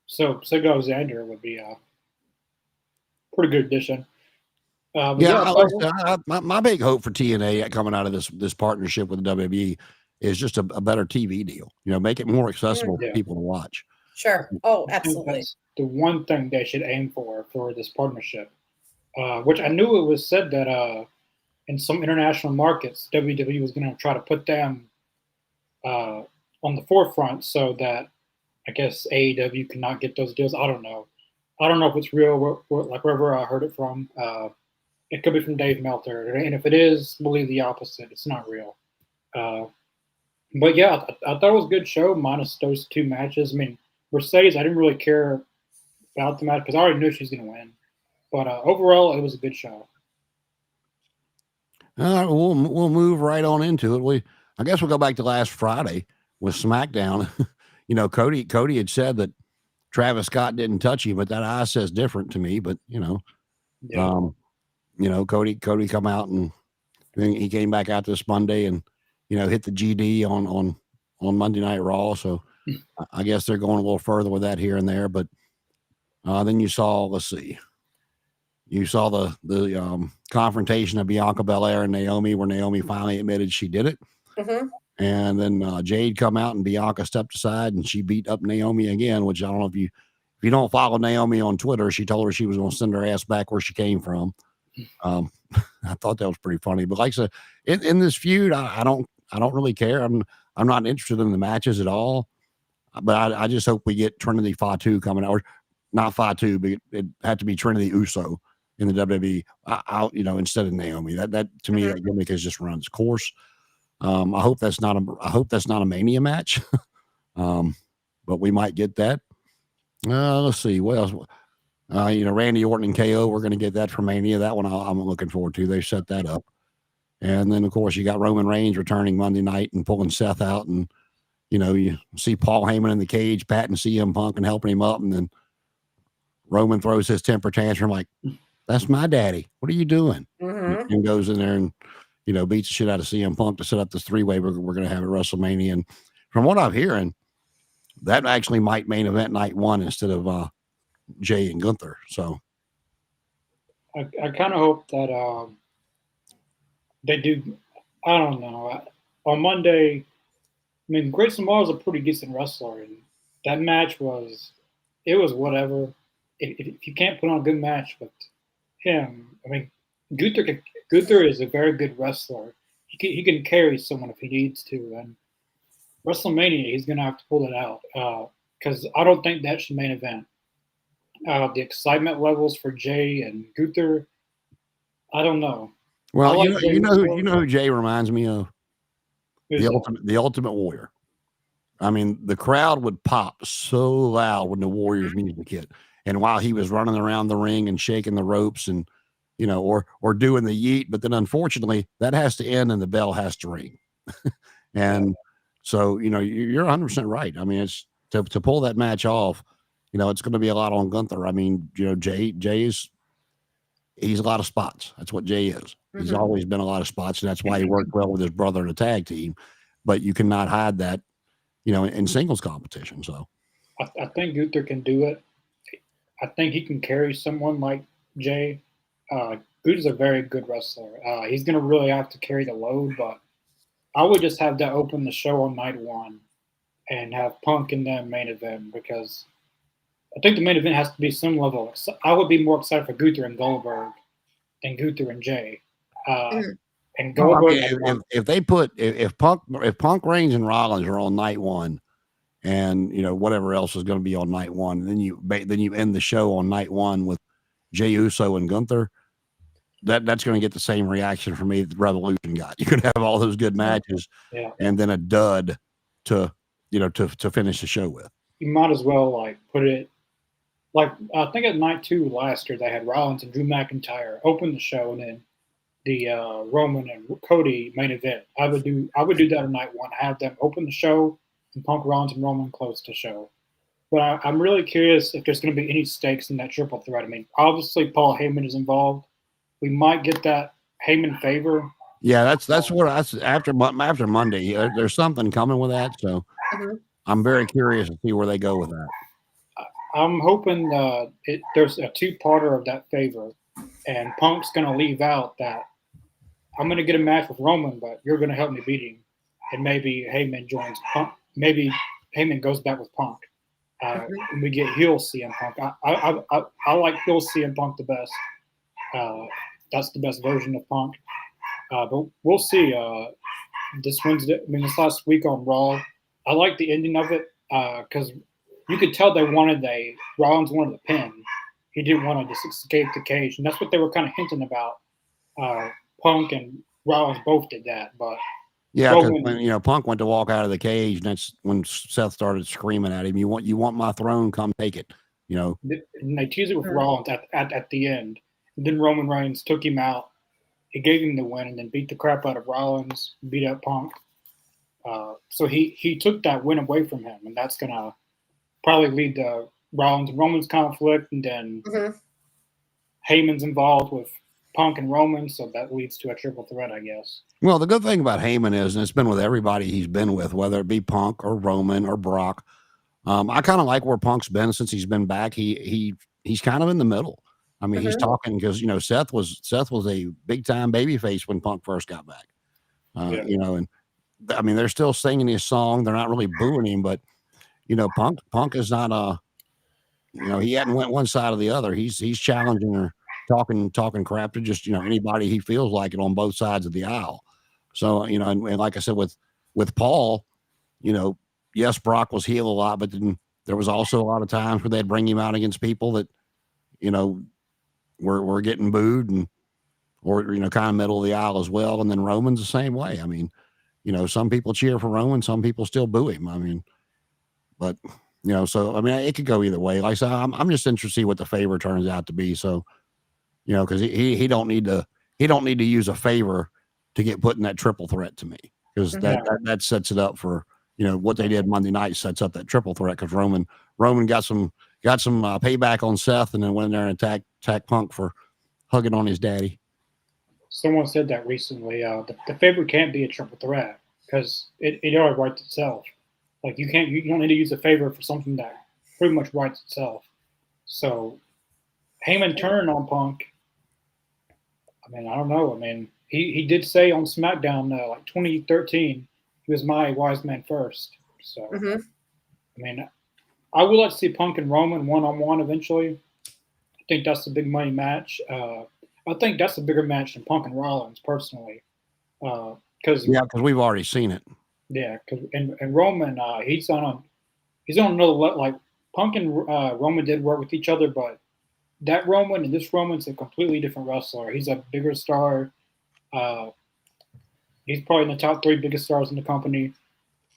So Sig Alexander would be a pretty good addition. But Yeah, yeah, I, like I, my big hope for TNA coming out of this partnership with the WWE is just a better TV deal. Make it more accessible for yeah. people to watch. Sure. Oh, I think absolutely. that's the one thing they should aim for this partnership. Which I knew it was said that in some international markets, WWE was going to try to put them on the forefront so that I guess AEW cannot get those deals. I don't know. I don't know if it's real. Like wherever I heard it from, it could be from Dave Meltzer, and if it is, believe the opposite. It's not real. Uh, but yeah, I thought it was a good show, minus those two matches. I mean, Mercedes, I didn't really care about the match because I already knew she was going to win. But overall, it was a good show. All right, we'll move right on into it. I guess we'll go back to last Friday with SmackDown. Cody had said that Travis Scott didn't touch him, but that eye says different to me. But Yeah. Cody come out and then he came back out this Monday and hit the GD on Monday Night Raw. So I guess they're going a little further with that here and there. But then you saw, let's see. You saw the confrontation of Bianca Belair and Naomi, where Naomi finally admitted she did it. Mm-hmm. And then Jade come out and Bianca stepped aside and she beat up Naomi again, which I don't know if you don't follow Naomi on Twitter, she told her she was going to send her ass back where she came from. I thought that was pretty funny. But like I said, in this feud, I don't really care. I'm not interested in the matches at all. But I just hope we get Trinity Fatu coming out, or not Fatu, but it had to be Trinity Uso in the WWE. Instead of Naomi. That to me, that gimmick has just run its course. I hope that's not a Mania match. But we might get that. Let's see what else. Randy Orton and KO. We're going to get that for Mania. That one I'm looking forward to. They set that up. And then of course you got Roman Reigns returning Monday night and pulling Seth out, and you see Paul Heyman in the cage patting CM Punk and helping him up, and then Roman throws his temper tantrum like, "That's my daddy. What are you doing?" Mm-hmm. And goes in there and beats the shit out of CM Punk to set up this three-way we're going to have at WrestleMania. And from what I'm hearing, that actually might main event night one instead of Jay and Gunther. So I kind of hope that they do. I don't know. On Monday, I mean, Grayson Waller is a pretty decent wrestler, and that match was whatever. If you can't put on a good match with him, I mean, Gunther is a very good wrestler. He can carry someone if he needs to, and WrestleMania he's going to have to pull it out because I don't think that should main event. The excitement levels for Jay and Gunther, I don't know. Well, like you know who Jay reminds me of? Who's The Ultimate Warrior. I mean, the crowd would pop so loud when the Warriors music hit, and while he was running around the ring and shaking the ropes, and or doing the yeet, but then unfortunately that has to end and the bell has to ring, and so you're 100% right. I mean, it's to pull that match off. It's going to be a lot on Gunther. I mean, Jay is. He's a lot of spots. That's what Jay is. Mm-hmm. He's always been a lot of spots, and that's why he worked well with his brother in a tag team. But you cannot hide that, in singles competition. So I think Gunther can do it. I think he can carry someone like Jay. Gunther's a very good wrestler. He's going to really have to carry the load, but I would just have that open the show on night one and have Punk in the main event because I think the main event has to be some level. I would be more excited for Gunther and Goldberg than Gunther and Jay. And Goldberg. If Punk, Reigns, and Rollins are on night one, and whatever else is going to be on night one, and then you end the show on night one with Jey Uso and Gunther, that's going to get the same reaction from me that Revolution got. You could have all those good matches, and then a dud to finish the show with. You might as well put it. I think at night 2 last year, they had Rollins and Drew McIntyre open the show, and then the Roman and Cody main event. I would do that on night 1. Have them open the show, and Punk, Rollins, and Roman close the show. But I'm really curious if there's going to be any stakes in that triple threat. I mean, obviously Paul Heyman is involved. We might get that Heyman favor. Yeah, that's what after Monday. There's something coming with that, so Mhm. I'm very curious to see where they go with that. I'm hoping there's a two-parter of that favor, and Punk's gonna leave out that I'm gonna get a match with Roman, but you're gonna help me beat him, and maybe Heyman joins Punk. Maybe Heyman goes back with Punk, and we get heel CM Punk. I like heel CM Punk the best. That's the best version of Punk. But we'll see. This Wednesday, this last week on Raw, I like the ending of it because you could tell Rollins wanted a pin. He didn't want to just escape the cage, and that's what they were kind of hinting about. Punk and Rollins both did that, but yeah, because when Punk went to walk out of the cage, and that's when Seth started screaming at him, "You want my throne? Come take it!" And they teased it with Rollins at the end. And then Roman Reigns took him out. He gave him the win, and then beat the crap out of Rollins, beat up Punk. So he took that win away from him, and that's gonna probably lead to Rollins and Roman's conflict, and then Heyman's involved with Punk and Roman, so that leads to a triple threat, I guess. Well, the good thing about Heyman is, and it's been with everybody he's been with, whether it be Punk or Roman or Brock. I kind of like where Punk's been since he's been back. He's kind of in the middle. I mean, he's talking because Seth was a big time babyface when Punk first got back. And I mean they're still singing his song. They're not really booing him, but Punk is not he hadn't went one side or the other. He's challenging or talking crap to just anybody he feels like it on both sides of the aisle. So and like I said with Paul, yes, Brock was heel a lot, but then there was also a lot of times where they'd bring him out against people that were getting booed or kind of middle of the aisle as well. And then Roman's the same way. I mean, some people cheer for Roman, some people still boo him. I mean, but so I mean, it could go either way. Like I said, I'm just interested to see what the favor turns out to be. So, because he don't need to use a favor to get put in that triple threat to me, because that sets it up for what they did Monday night sets up that triple threat, because Roman got some payback on Seth, and then went in there and attacked Punk for hugging on his daddy. Someone said that recently. The favor can't be a triple threat because it already writes itself. Like you don't need to use a favor for something that pretty much writes itself. So Heyman turned on Punk. I mean, I don't know. I mean, he did say on SmackDown like 2013 he was my wise man first. So I mean, I would like to see Punk and Roman one-on-one eventually. I think that's a big money match. I think that's a bigger match than Punk and Rollins, personally. Because we've already seen it. Yeah, and Roman, he's on another level. Like Punk and Roman did work with each other, but that Roman and this Roman's a completely different wrestler. He's a bigger star. He's probably in the top 3 biggest stars in the company.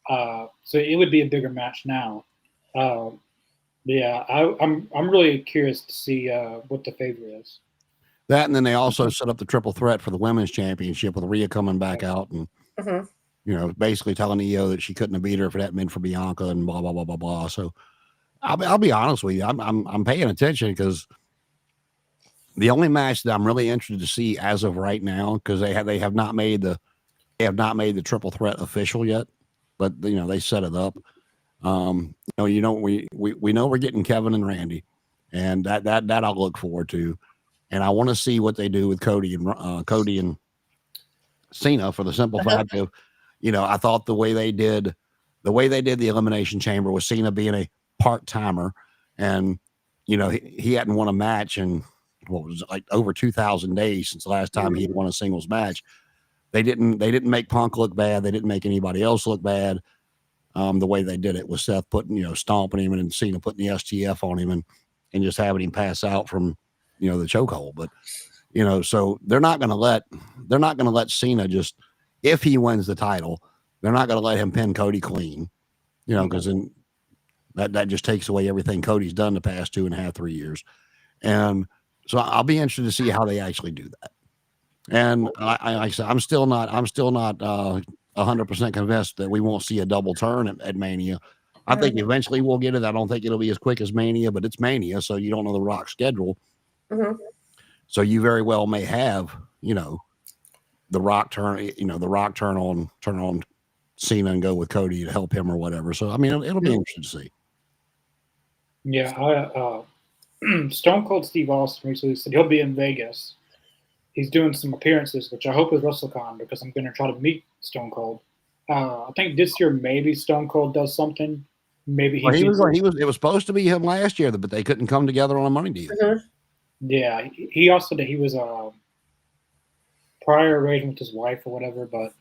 So it would be a bigger match now. I'm really curious to see what the favor is. That, and then they also set up the triple threat for the women's championship with Rhea coming back out and basically telling EO that she couldn't have beat her if it hadn't been for Bianca and blah blah blah blah blah. So I'll be honest with you, I'm paying attention, because the only match that I'm really interested to see as of right now, because they have not made the triple threat official yet, but they set it up. We know we're getting Kevin and Randy, and that I'll look forward to. And I want to see what they do with Cody and Cena, for the simple fact of, I thought the way they did the Elimination Chamber with Cena being a part-timer, and he hadn't won a match in what was it, like over 2,000 days since the last time he had won a singles match. They didn't make Punk look bad. They didn't make anybody else look bad. The way they did it was Seth putting stomping him, and then Cena putting the STF on him and just having him pass out from the chokehold. But so they're not going to let Cena, just if he wins the title, they're not going to let him pin Cody clean, because then that just takes away everything Cody's done the past 2.5, 3 years. And so I'll be interested to see how they actually do that. And I said, I'm still not 100% convinced that we won't see a double turn at Mania. I think eventually we'll get it. I don't think it'll be as quick as Mania, but it's Mania, so you don't know the Rock schedule. So you very well may have, the Rock turn, the Rock turn on Cena and go with Cody to help him or whatever. So I mean, it'll be interesting to see. Yeah, Stone Cold Steve Austin recently said he'll be in Vegas. He's doing some appearances, which I hope is WrestleCon because I'm going to try to meet Stone Cold. I think this year maybe Stone Cold does something. Maybe Well, it was supposed to be him last year, but they couldn't come together on a money deal. Mhm. Yeah, he also said that he was prior arrangement with his wife or whatever. But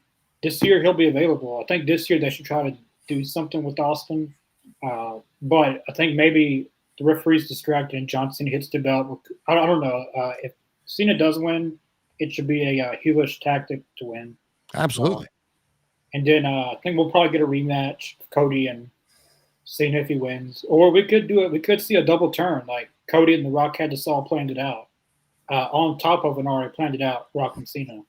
this year he'll be available. I think this year they should try to do something with Austin. But I think maybe the referee's distracted and John Cena hits the belt. I don't know. If Cena does win, it should be a heelish tactic to win. Absolutely. And then I think we'll probably get a rematch of Cody and Cena if he wins. Or we could do it. We could see a double turn. Like Cody and The Rock had this all planned it out. On top of an already planned it out, Rock and Cena.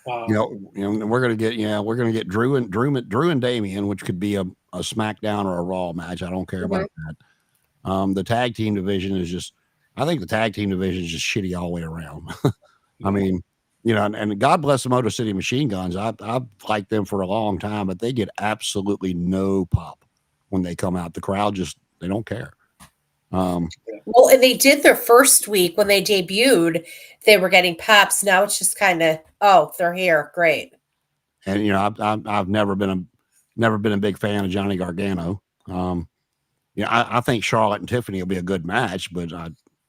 We're gonna get Drew and Damian, which could be a SmackDown or a Raw match. I don't care about that. The tag team division is I think the tag team division is just shitty all the way around. I mean, and God bless the Motor City Machine Guns. I've liked them for a long time, but they get absolutely no pop when they come out. The crowd they don't care. Well, and they did their first week when they debuted, they were getting pops. Now it's just kind of, oh, they're here, great. And I've never been a big fan of Johnny Gargano. I think Charlotte and Tiffany will be a good match, but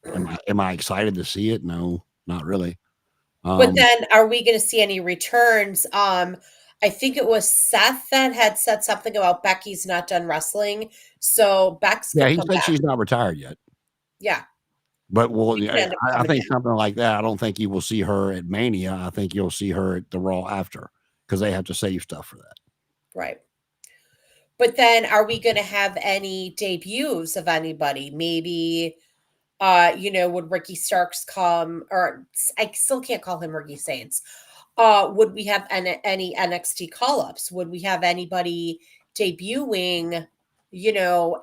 am I excited to see it? No, not really. But then, are we going to see any returns? I think it was Seth that had said something about Becky's not done wrestling, so Beck's he come said back. she's not retired yet. Yeah, but I think something like that. I don't think you will see her at Mania. I think you'll see her at the Raw after because they have to save stuff for that. Right. But then, are we going to have any debuts of anybody? Maybe. Would Ricky Starks come, or I still can't call him Ricky Saints. Would we have any NXT call-ups? Would we have anybody debuting,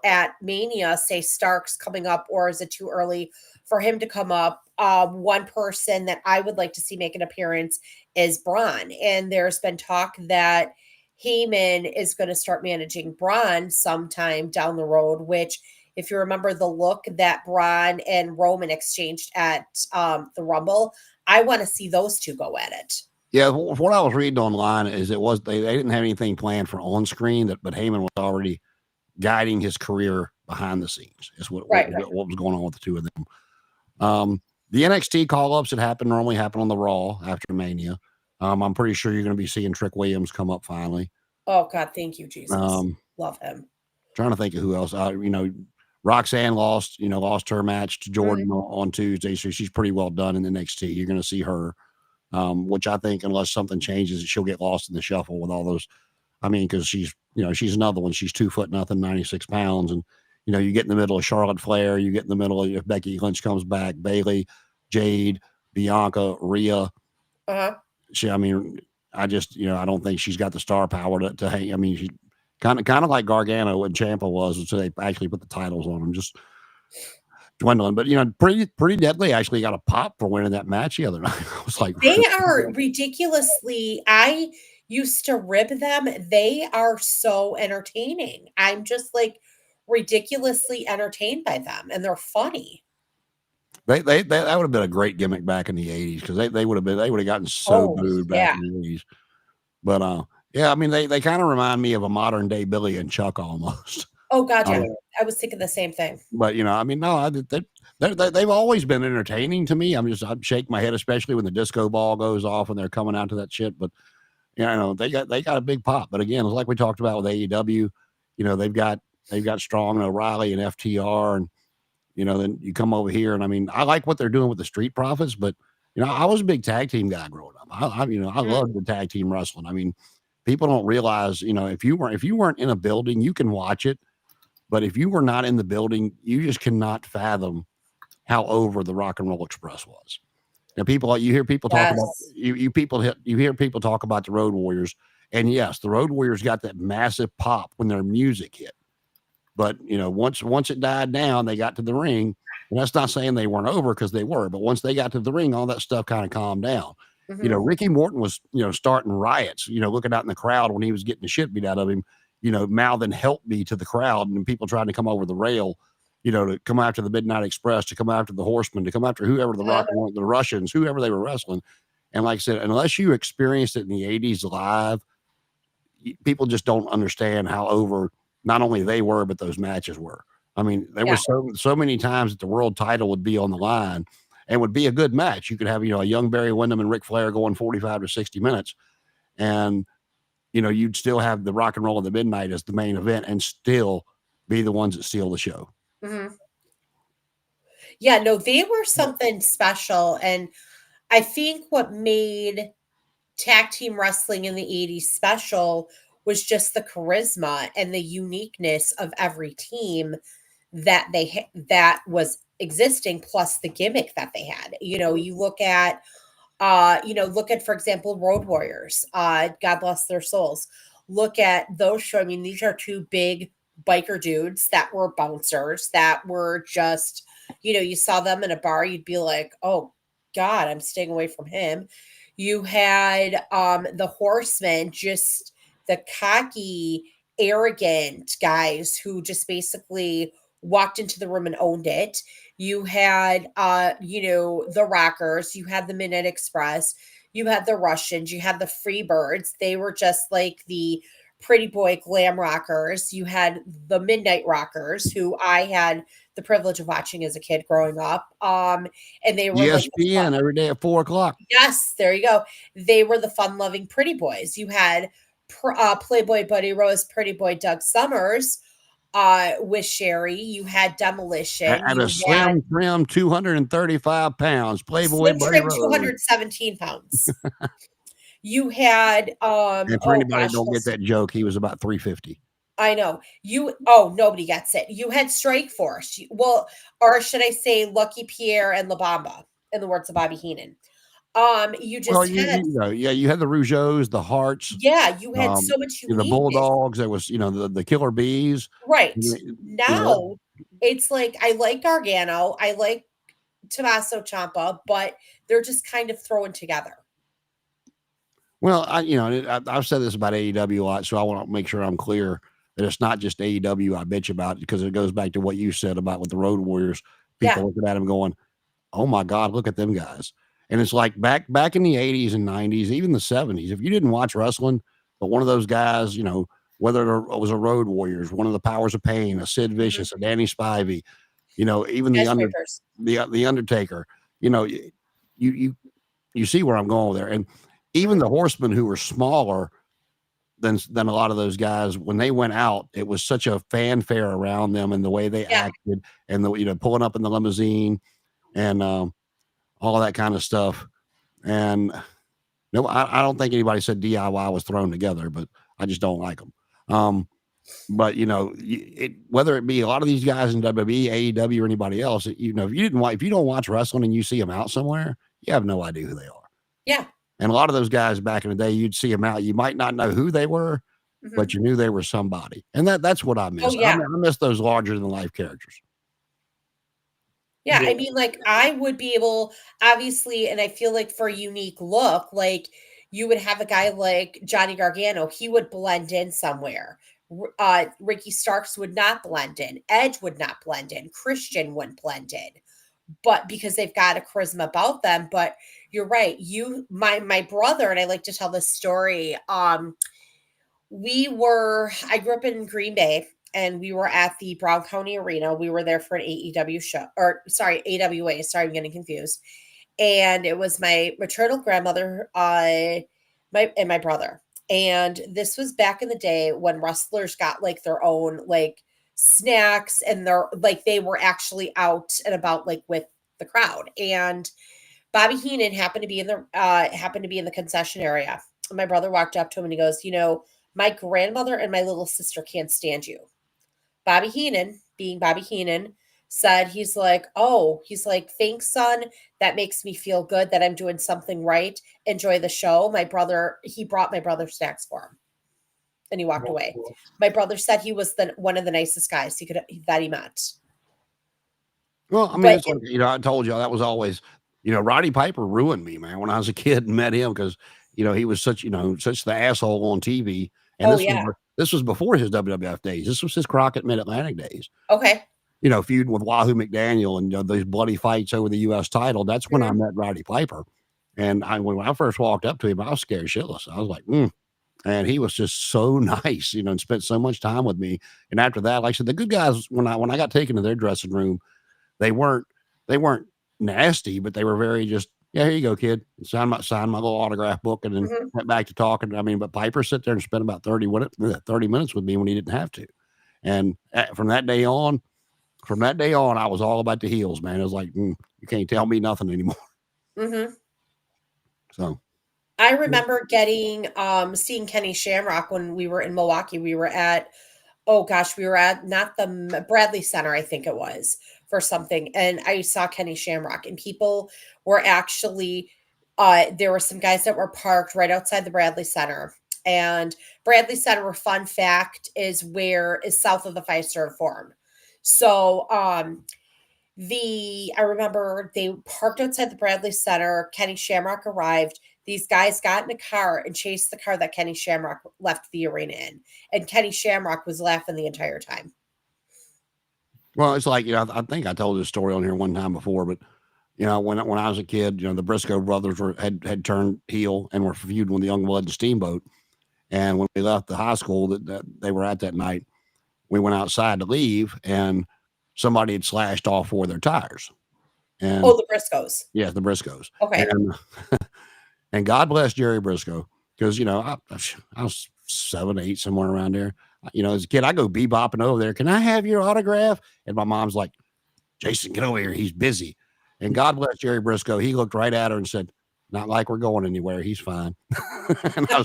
at Mania, say Starks coming up, or is it too early for him to come up? One person that I would like to see make an appearance is Braun. And there's been talk that Heyman is going to start managing Braun sometime down the road, which if you remember the look that Braun and Roman exchanged at the Rumble, I want to see those two go at it. Yeah, what I was reading online is they didn't have anything planned for on screen, but Heyman was already guiding his career behind the scenes. Is what was going on with the two of them. The NXT call-ups that normally happen on the Raw after Mania. I'm pretty sure you're going to be seeing Trick Williams come up finally. Oh God, thank you, Jesus. Love him. Trying to think of who else. Roxanne lost her match to Jordan on Tuesday, so she's pretty well done in the NXT. You're going to see her, which I think, unless something changes, she'll get lost in the shuffle with all those. I mean, because she's another one. She's 2 foot nothing, 96 pounds, and you get in the middle of Charlotte Flair, you get in the middle of if Becky Lynch comes back, Bayley, Jade, Bianca, Rhea. I don't think she's got the star power to hang. I mean, she kind of like Gargano and Ciampa was, so they actually put the titles on them, just dwindling. But pretty deadly actually got a pop for winning that match the other night. I was like, they are ridiculously. I used to rib them. They are so entertaining. I'm just like ridiculously entertained by them, and they're funny. That would have been a great gimmick back in the 80s because they would have gotten so booed back in the 80s. But I mean they kind of remind me of a modern day Billy and Chuck almost. Oh God, yeah. I was thinking the same thing. But I mean, no, they've always been entertaining to me. I'd shake my head, especially when the disco ball goes off and they're coming out to that shit. But they got a big pop. But again, it's like we talked about with AEW. They've got Strong and O'Reilly and FTR, and then you come over here, and I mean, I like what they're doing with the Street Profits, but I was a big tag team guy growing up. I loved the tag team wrestling. I mean, people don't realize, if you weren't in a building, you can watch it, but if you were not in the building, you just cannot fathom how over the Rock and Roll Express was. Now, you hear people talk about you hear people talk about the Road Warriors, and yes, the Road Warriors got that massive pop when their music hit. But once it died down, they got to the ring, and that's not saying they weren't over because they were. But once they got to the ring, all that stuff kind of calmed down. Ricky Morton was, starting riots, looking out in the crowd when he was getting the shit beat out of him, mouthing "help me" to the crowd, and people trying to come over the rail, to come after the Midnight Express, to come after the Horsemen, to come after whoever the the Russians, whoever they were wrestling. And like I said, unless you experienced it in the 80s live, people just don't understand how over not only they were, but those matches were. I mean, there were so many times that the world title would be on the line and would be a good match. You could have, a young Barry Windham and Ric Flair going 45 to 60 minutes. And, you'd still have the Rock and Roll of the Midnight as the main event and still be the ones that steal the show. Yeah, no, they were something special. And I think what made tag team wrestling in the 80s special was just the charisma and the uniqueness of every team that that was existing, plus the gimmick that they had. You look at for example, Road Warriors, God bless their souls. Look at those shows. I mean, these are two big biker dudes that were bouncers, that were just, you saw them in a bar, you'd be like, oh God, I'm staying away from him. You had the Horsemen, just the cocky, arrogant guys who just basically walked into the room and owned it. You had the Rockers, you had the Midnight Express, you had the Russians, you had the Freebirds. They were just like the pretty boy glam rockers. You had the Midnight Rockers, who I had the privilege of watching as a kid growing up. And they were ESPN every day at 4:00. Yes, there you go. They were the fun-loving pretty boys. You had Playboy Buddy Rose, Pretty Boy Doug Summers, with Sherry. You had Demolition. At a slim trim 235 pounds. Playboy Slim Buddy trim Rose. 217 pounds. You had and for anybody who don't get that joke, he was about 350. I know. Nobody gets it. You had Strike Force. Or should I say Lucky Pierre and La Bamba, in the words of Bobby Heenan. You had the Rougeaus, the Hearts. Yeah, you had so much uniqueness. The Bulldogs. There was, the Killer Bees. Right. Now, it's like, I like Gargano, I like Tommaso Ciampa, but they're just kind of thrown together. Well, I've said this about AEW a lot, so I want to make sure I'm clear that it's not just AEW I bitch about, because it goes back to what you said about with the Road Warriors. People looking at them going, oh my God, look at them guys. And it's like back in the 80s and 90s, even the 70s, if you didn't watch wrestling, but one of those guys, whether it was a Road Warriors, one of the Powers of Pain, a Sid Vicious, a Danny Spivey, even the Undertaker, you see where I'm going there. And even the Horsemen, who were smaller than a lot of those guys, when they went out, it was such a fanfare around them and the way they acted, and pulling up in the limousine and all that kind of stuff. And no, I don't think anybody said DIY was thrown together, but I just don't like them. But whether it be a lot of these guys in WWE, AEW, or anybody else, if you don't watch wrestling and you see them out somewhere, you have no idea who they are. Yeah. And a lot of those guys back in the day, you'd see them out. You might not know who they were, but you knew they were somebody. And that's what I miss. Oh, yeah. I miss those larger than life characters. Yeah, I mean, like, I would be able, obviously, and I feel like for a unique look, like, you would have a guy like Johnny Gargano. He would blend in somewhere. Ricky Starks would not blend in. Edge would not blend in. Christian wouldn't blend in. But because they've got a charisma about them. But you're right. My brother, and I like to tell this story. I grew up in Green Bay, and we were at the Brown County Arena. We were there for an AEW show, AWA. Sorry, I'm getting confused. And it was my maternal grandmother, and my brother. And this was back in the day when wrestlers got like their own like snacks, and they were actually out and about like with the crowd. And Bobby Heenan happened to be in the concession area. And my brother walked up to him and he goes, my grandmother and my little sister can't stand you. Bobby Heenan, being Bobby Heenan, said, he's like, thanks, son. That makes me feel good that I'm doing something right. Enjoy the show. He brought my brother snacks for him. And he walked away. My brother said he was one of the nicest guys that he met. Well, I mean, it's like, I told you that was always, Roddy Piper ruined me, man, when I was a kid and met him because, he was such the asshole on TV. And Oh, yeah. this was before his WWF days. This was his Crockett Mid-Atlantic days. Okay. Feuding with Wahoo McDaniel and those bloody fights over the U.S. title. That's when I met Roddy Piper. And when I first walked up to him, I was scared shitless. I was like, and he was just so nice, and spent so much time with me. And after that, like I said, the good guys, when I got taken to their dressing room, they weren't nasty, but they were very just, yeah, here you go, kid. Sign my little autograph book, and then went back to talking. I mean, but Piper sat there and spent about 30 minutes with me when he didn't have to. And from that day on, I was all about the heels, man. It was like, you can't tell me nothing anymore. So I remember seeing Kenny Shamrock when we were in Milwaukee. We were at not the Bradley Center, I think it was, for something. And I saw Kenny Shamrock, and people were actually, there were some guys that were parked right outside the Bradley Center. And Bradley Center, fun fact, is south of the 5-Star Forum. So, I remember they parked outside the Bradley Center. Kenny Shamrock arrived. These guys got in a car and chased the car that Kenny Shamrock left the arena in. And Kenny Shamrock was laughing the entire time. Well, it's like, I think I told this story on here one time before, but when I was a kid, the Briscoe brothers had turned heel and were feuding with the Young Blood and Steamboat. And when we left the high school that they were at that night, we went outside to leave, and somebody had slashed all 4 of their tires. And the Briscoes. Yeah, the Briscoes. Okay. And God bless Jerry Briscoe, because I was 7, 8, somewhere around there. As a kid, I go bebopping over there. Can I have your autograph? And my mom's like, Jason, get over here. He's busy. And God bless Jerry Briscoe. He looked right at her and said, not like we're going anywhere. He's fine. And I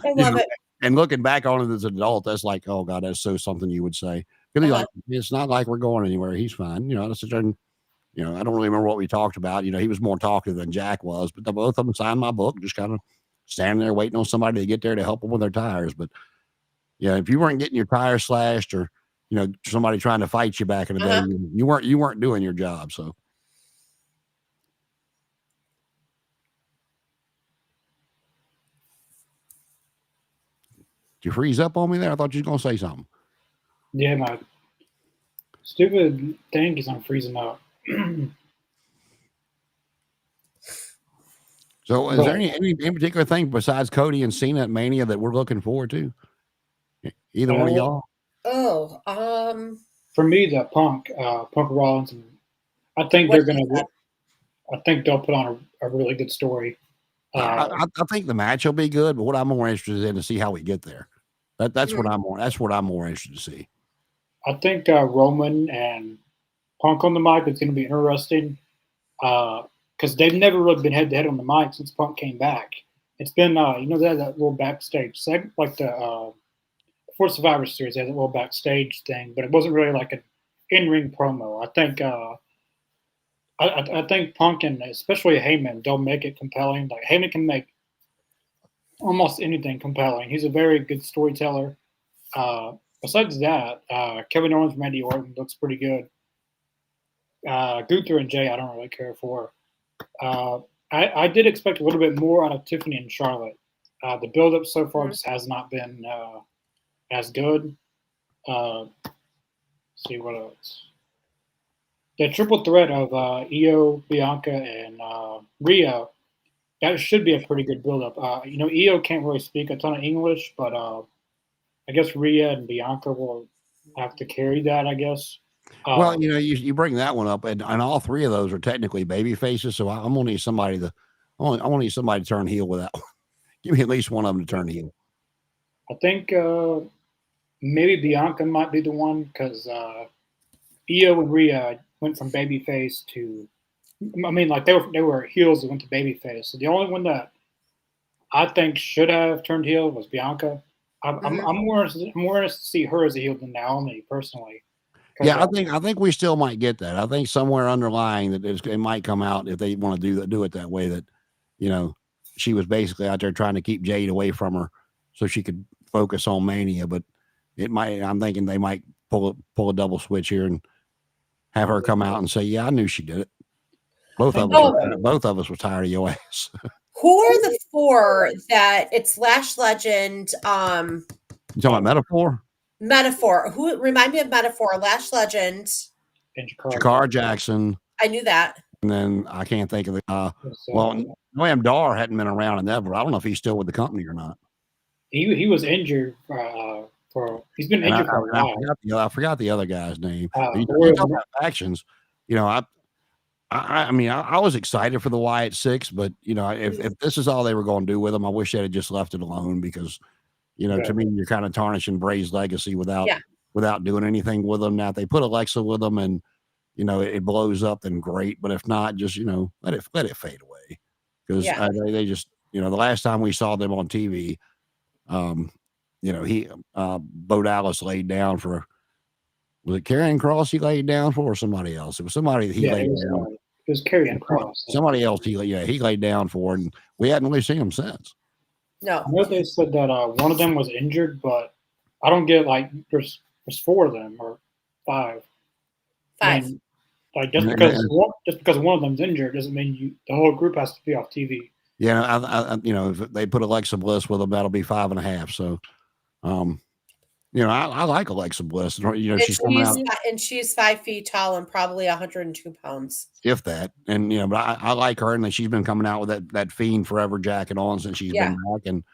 love it. And looking back on it as an adult, that's like, oh God, that's so something you would say. Because he's like, it's not like we're going anywhere. He's fine. I don't really remember what we talked about. He was more talkative than Jack was, but both of them signed my book, just kind of standing there waiting on somebody to get there to help them with their tires. But yeah, if you weren't getting your tires slashed, or somebody trying to fight you back in the day, you weren't doing your job. So. Did you freeze up on me there? I thought you were going to say something. Yeah, my stupid thing is I'm freezing up. So is there any in particular thing besides Cody and Cena at Mania that we're looking forward to? Either one of y'all? For me, the Punk Rollins, and I think they're going to. I think they'll put on a really good story. I think the match will be good, but what I'm more interested in to see how we get there. That's what I'm more interested to see. I think Roman and Punk on the mic is going to be interesting because they've never really been head to head on the mic since Punk came back. It's been they had that little backstage segment, like the before Survivor Series, they had a little backstage thing, but it wasn't really like an in-ring promo. I think I think Punk and especially Heyman, they'll make it compelling. Like Heyman can make almost anything compelling. He's a very good storyteller. Besides that, Kevin Owens, Randy Orton looks pretty good. Gunther and Jay, I don't really care for. I did expect a little bit more out of Tiffany and Charlotte. The build-up so far just has not been as good. See what else. The triple threat of Io, Bianca, and Rhea, that should be a pretty good build-up. Io can't really speak a ton of English, but I guess Rhea and Bianca will have to carry that, I guess. Well, you bring that one up, and all 3 of those are technically baby faces, so I'm gonna need somebody to turn heel with that one. Give me at least one of them to turn heel. I think maybe Bianca might be the one, because Io and Rhea went from babyface to, they were heels that went to babyface. So the only one that I think should have turned heel was Bianca. I'm more interested to see her as a heel than Naomi personally. Yeah, I think we still might get that. I think somewhere underlying that it might come out if they want to do it that way, that she was basically out there trying to keep Jade away from her so she could focus on Mania. But I'm thinking they might pull a double switch here and have her come out and say, "Yeah, I knew she did it." Both of us, both of us were tired of your ass. Who are the 4 that it's Lash Legend? You talking about Metaphor? Metaphor. Who remind me of Metaphor? Lash Legend. And Jakar Jackson. I knew that. And then I can't think of the well, Noam Dar hadn't been around in ever. I don't know if he's still with the company or not. He was injured he's been injured for a while. I forgot the other guy's name. You talk about factions. You know, I mean, I was excited for the Wyatt Six, but you know, if this is all they were going to do with them, I wish they had just left it alone because, you know, to me, you're kind of tarnishing Bray's legacy without doing anything with them. Now, if they put Alexa with them and you know it blows up, then great. But if not, just you know, let it fade away because they just you know the last time we saw them on TV, you know, Bo Dallas laid down for. Was it Karrion Kross he laid down for or somebody else? It was somebody that he laid down. It was Karrion Kross. Somebody else he laid down for, and we hadn't really seen him since. No. I know they said that one of them was injured, but I don't get like there's 4 of them or 5. 5. And, like just because one of them's injured doesn't mean the whole group has to be off TV. Yeah, I you know if they put Alexa Bliss with them, that'll be 5.5. So, you know, I like Alexa Bliss. You know, she's coming out, and she's 5 feet tall and probably 102 pounds, if that. And you know, but I like her, and she's been coming out with that Fiend Forever jacket on since she's been back. And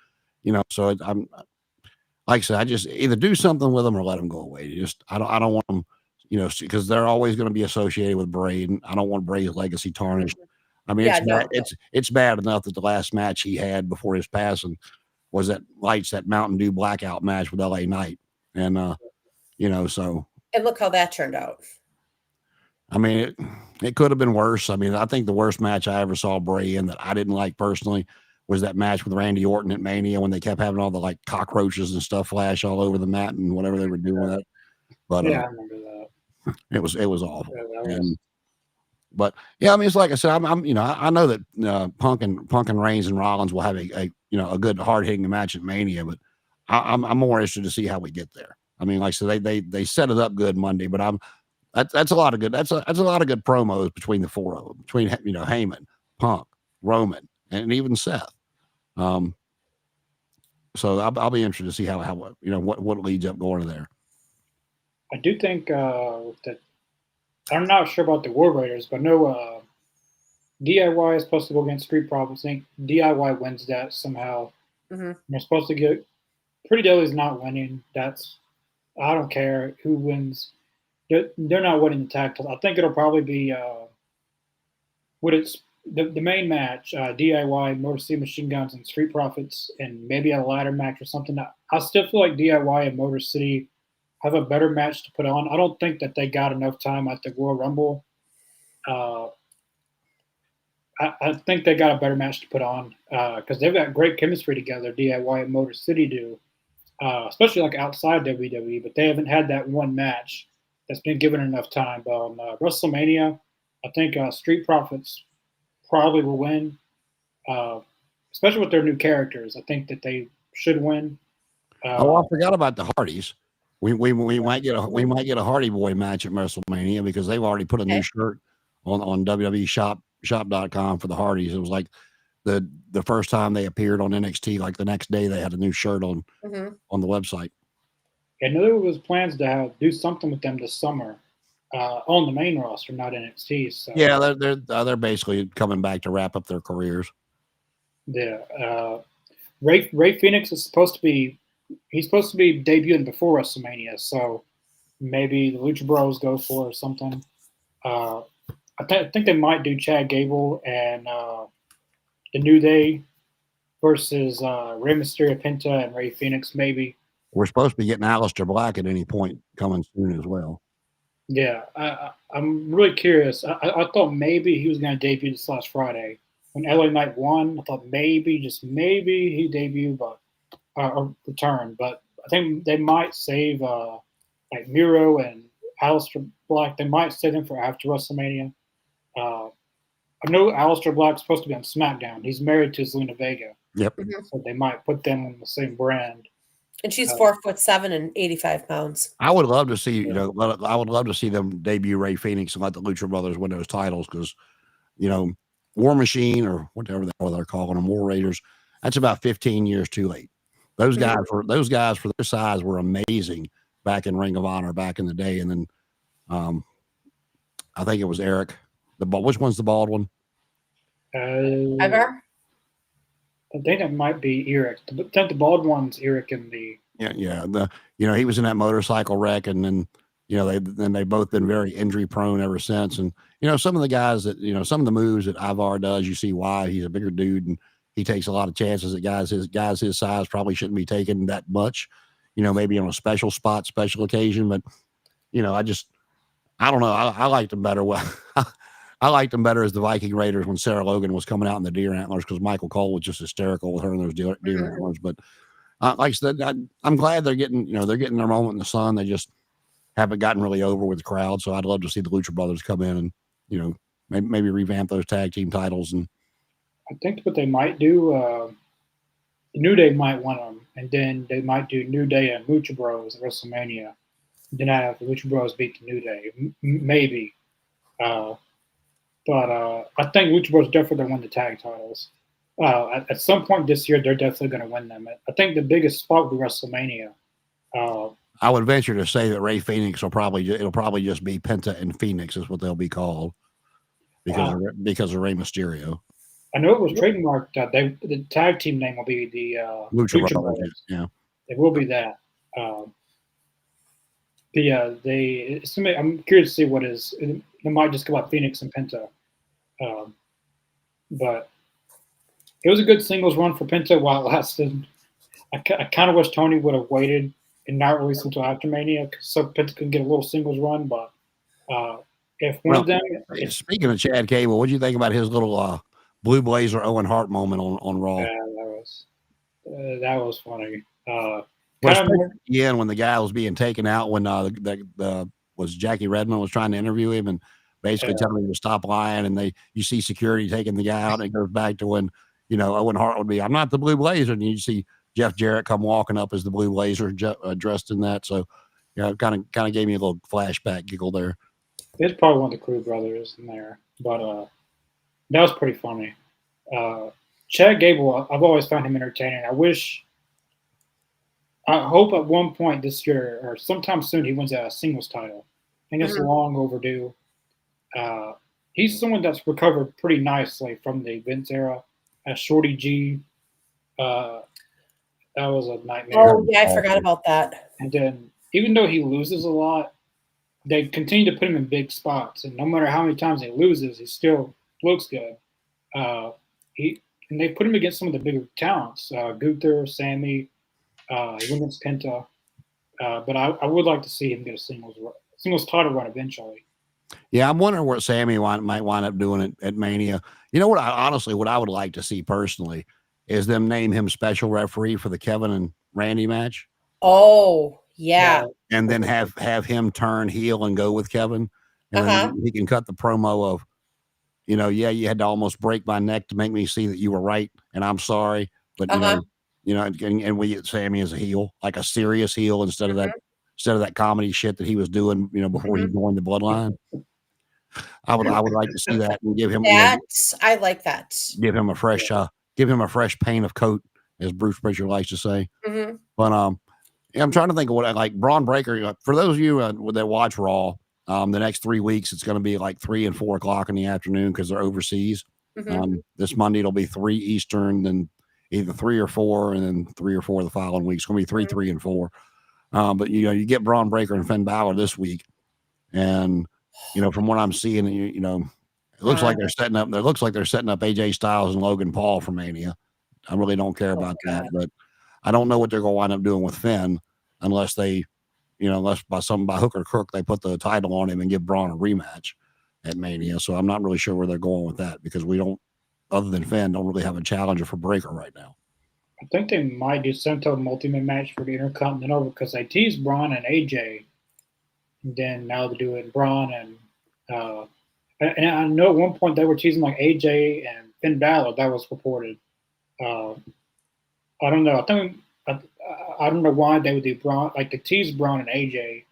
you know, so I'm like I said, I just either do something with them or let them go away. I don't want them, you know, because they're always going to be associated with Bray, and I don't want Bray's legacy tarnished. I mean, it's bad enough that the last match he had before his passing was that Mountain Dew blackout match with LA Knight. And you know, so and look how that turned out. I mean, it could have been worse. I mean, I think the worst match I ever saw Bray in that I didn't like personally was that match with Randy Orton at Mania when they kept having all the like cockroaches and stuff flash all over the mat and whatever they were doing with it. But I remember that. It was awful. But yeah, I mean, it's like I said, I'm you know, I know that Punk and Reigns and Rollins will have a you know a good hard hitting match at Mania, but I'm more interested to see how we get there. I mean, like so they set it up good Monday, but that's a lot of good that's a lot of good promos between the 4 of them, between you know Heyman, Punk, Roman, and even Seth. So I'll be interested to see how you know what leads up going to there. I do think that I'm not sure about the War Raiders, but I know DIY is supposed to go against Street Profits. I think DIY wins that somehow. Mm-hmm. They're supposed to get Pretty Deadly's not winning. I don't care who wins. They're not winning the tag titles. I think it'll probably be the main match, DIY, Motor City Machine Guns, and Street Profits, and maybe a ladder match or something. I still feel like DIY and Motor City have a better match to put on. I don't think that they got enough time at the Royal Rumble. I think they got a better match to put on because they've got great chemistry together, DIY and Motor City do, especially like outside WWE, but they haven't had that one match that's been given enough time. But on WrestleMania, I think Street Profits probably will win, especially with their new characters. I think that they should win. I forgot about the Hardys. We might get a Hardy Boy match at WrestleMania because they've already put a new shirt on WWE shop.com for the Hardys. It was like the first time they appeared on NXT. Like the next day, they had a new shirt on the website. I know there was plans to do something with them this summer on the main roster, not NXT. So yeah, they're basically coming back to wrap up their careers. Yeah, Ray Phoenix is supposed to be. He's supposed to be debuting before WrestleMania, so maybe the Lucha Bros go for it or something. I think they might do Chad Gable and the New Day versus Rey Mysterio, Penta, and Ray Phoenix, maybe. We're supposed to be getting Aleister Black at any point coming soon as well. Yeah, I'm really curious. I thought maybe he was going to debut this last Friday. When LA Knight won, I thought maybe, just maybe, he debut, but or return. But I think they might save like Miro and Aleister Black. They might save them for after WrestleMania. I know Aleister Black's supposed to be on SmackDown. He's married to Zelina Vega. Yep. So they might put them on the same brand. And she's 4'7" and 85 pounds. I would love to see, I would love to see them debut Ray Phoenix and let the Lucha Brothers win those titles because, War Machine or whatever the hell they're calling them, War Raiders, that's about 15 years too late. Those guys for their size were amazing back in Ring of Honor back in the day. And then I think it was Eric. Which one's the bald one? Ever? I think that might be Eric. I think the bald one's Eric and the Yeah. He was in that motorcycle wreck, and then they've both been very injury prone ever since. And some of the guys that some of the moves that Ivar does, you see why. He's a bigger dude and he takes a lot of chances that guys his size probably shouldn't be taking that much. Maybe on a special spot, special occasion, but I don't know. I liked them better. Well, I liked them better as the Viking Raiders when Sarah Logan was coming out in the deer antlers because Michael Cole was just hysterical with her in those deer antlers. But like I said, I'm glad they're getting their moment in the sun. They just haven't gotten really over with the crowd. So I'd love to see the Lucha Brothers come in and maybe revamp those tag team titles. And I think what they might do, New Day might want them, and then they might do New Day and Lucha Bros at WrestleMania. Then have the Lucha Bros beat the New Day, maybe. But I think Lucha Bros definitely going to win the tag titles. At some point this year, they're definitely going to win them. I think the biggest spot will be WrestleMania. I would venture to say that Ray Phoenix it'll probably just be Penta and Phoenix is what they'll be called because of Rey Mysterio. I know it was trademarked. The tag team name will be the Lucha Brothers. Yeah, it will be that. I'm curious to see what is. It might just come up Phoenix and Penta, but it was a good singles run for Penta while it lasted. I kind of wish Tony would have waited and not release until after Mania so Penta could get a little singles run. But if one of them, speaking of Chad Cable, what do you think about his little Blue Blazer Owen Hart moment on Raw? That was funny. When the guy was being taken out, when was Jackie Redmond was trying to interview him and basically telling him to stop lying, and you see security taking the guy out, and it goes back to when Owen Hart would be, I'm not the Blue Blazer, and you see Jeff Jarrett come walking up as the Blue Blazer dressed in that. So kind of gave me a little flashback giggle there. It's probably one of the Crew brothers in there, but that was pretty funny. Chad Gable, I've always found him entertaining. I hope at one point this year or sometime soon he wins a singles title. I think it's long overdue. He's someone that's recovered pretty nicely from the Vince era. Shorty G, that was a nightmare. Oh yeah, I forgot about that. And then even though he loses a lot, they continue to put him in big spots, and no matter how many times he loses, he still looks good. And they put him against some of the bigger talents, Gunther, Sammy. He went against Penta, but I would like to see him get a singles title run eventually. Yeah, I'm wondering what Sammy might wind up doing at Mania. You know what? What I would like to see personally is them name him special referee for the Kevin and Randy match. Oh yeah, and then have him turn heel and go with Kevin, and then he can cut the promo of, you had to almost break my neck to make me see that you were right, and I'm sorry, but and we get Sammy as a heel, like a serious heel instead of that comedy shit that he was doing, before he joined the Bloodline. I would like to see that and give him I like that. Give him a fresh paint of coat, as Bruce Prichard likes to say. But I'm trying to think of what like Braun Breaker. For those of you that watch Raw, the next 3 weeks it's going to be like 3 and 4 o'clock in the afternoon because they're overseas. This Monday it'll be 3 Eastern, then either 3 or 4, and then 3 or 4 the following week. It's going to be 3, 3, and 4. But you get Braun Breaker and Finn Balor this week, and from what I'm seeing, it looks like they're setting up. It looks like they're setting up AJ Styles and Logan Paul for Mania. I really don't care about that, but I don't know what they're going to wind up doing with Finn unless they, unless by hook or crook they put the title on him and give Braun a rematch at Mania. So I'm not really sure where they're going with that because we don't, other than Finn, don't really have a challenger for Breaker right now. I think they might do some type of multi-man match for the Intercontinental because they teased Braun and AJ, and then now they're doing Braun and I know at one point they were teasing like AJ and Finn Balor. That was reported. I don't know. I I don't know why they would do Braun, like the tease Braun and AJ,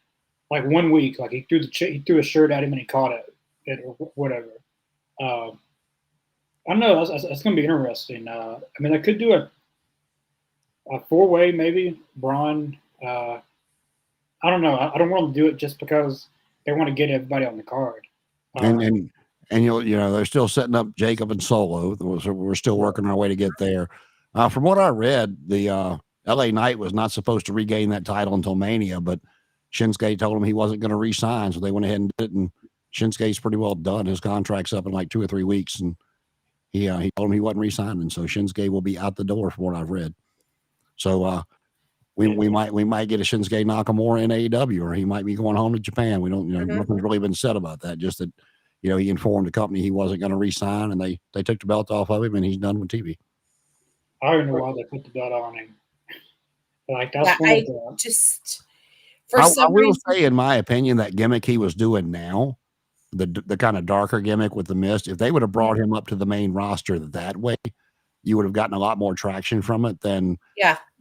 like 1 week, like he threw a shirt at him and he caught it or whatever. I don't know. That's going to be interesting. I mean, I could do a 4-way maybe. Braun. I don't know. I don't want to do it just because they want to get everybody on the card. And they're still setting up Jacob and Solo. So we're still working our way to get there. From what I read, the LA Knight was not supposed to regain that title until Mania, but Shinsuke told him he wasn't going to re-sign, so they went ahead and did it. And Shinsuke's pretty well done. His contract's up in like 2 or 3 weeks, and he told him he wasn't re-signing. So Shinsuke will be out the door from what I've read. So we might get a Shinsuke Nakamura in AEW, or he might be going home to Japan. We don't, nothing's really been said about that. Just that, he informed the company he wasn't going to re-sign, and they took the belt off of him, and he's done with TV. I don't know why they put the belt on him. Like that's I will say, in my opinion, that gimmick he was doing now, the kind of darker gimmick with the mist, if they would have brought him up to the main roster that way, you would have gotten a lot more traction from it than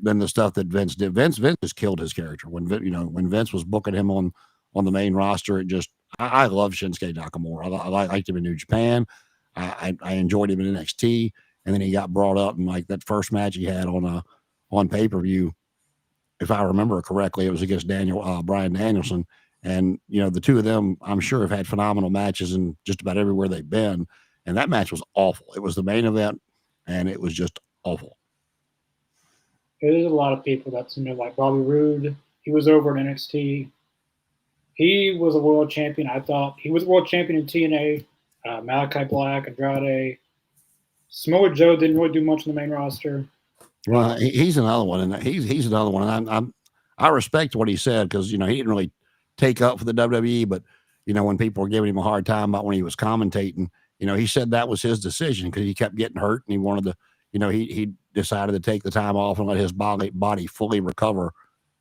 the stuff that Vince did. Vince just killed his character when Vince was booking him on the main roster. It just I love Shinsuke Nakamura. I liked him in New Japan. I enjoyed him in NXT, and then he got brought up in like that first match he had on pay-per-view. If I remember correctly, it was against Bryan Danielson. And, the two of them, I'm sure, have had phenomenal matches in just about everywhere they've been. And that match was awful. It was the main event, and it was just awful. There's a lot of people that's, like Bobby Roode. He was over in NXT. He was a world champion. I thought he was a world champion in TNA. Malachi Black, Andrade. Samoa Joe didn't really do much in the main roster. Well, he's another one, and he's another one. And I respect what he said because he didn't really take up for the WWE, but when people were giving him a hard time about when he was commentating, he said that was his decision because he kept getting hurt and he wanted to, he decided to take the time off and let his body fully recover.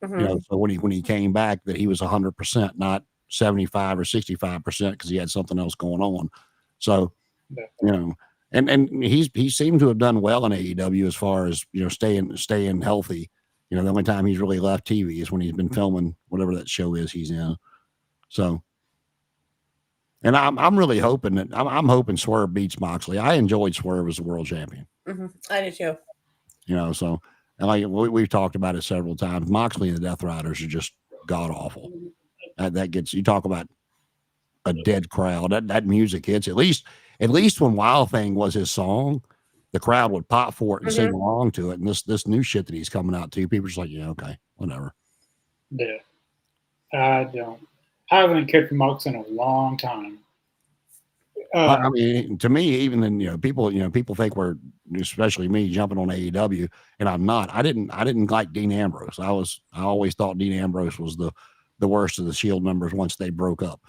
So when he came back, that he was 100%, not 75 or 65% because he had something else going on. So, And he seemed to have done well in AEW as far as staying healthy. The only time he's really left TV is when he's been filming whatever that show is he's in. So, and I'm really hoping that I'm hoping Swerve beats Moxley. I enjoyed Swerve as the world champion. I did too. So and like we've talked about it several times. Moxley and the Death Riders are just god awful. That gets you talk about a dead crowd. That music hits at least when Wild Thing was his song, the crowd would pop for it and sing along to it. And this new shit that he's coming out to, people are just like, okay, whatever. Yeah, I haven't cared for Mox in a long time. I mean, to me, even then, people think we're, especially me, jumping on AEW, and I'm not. I didn't like Dean Ambrose. I always thought Dean Ambrose was the worst of the Shield members once they broke up.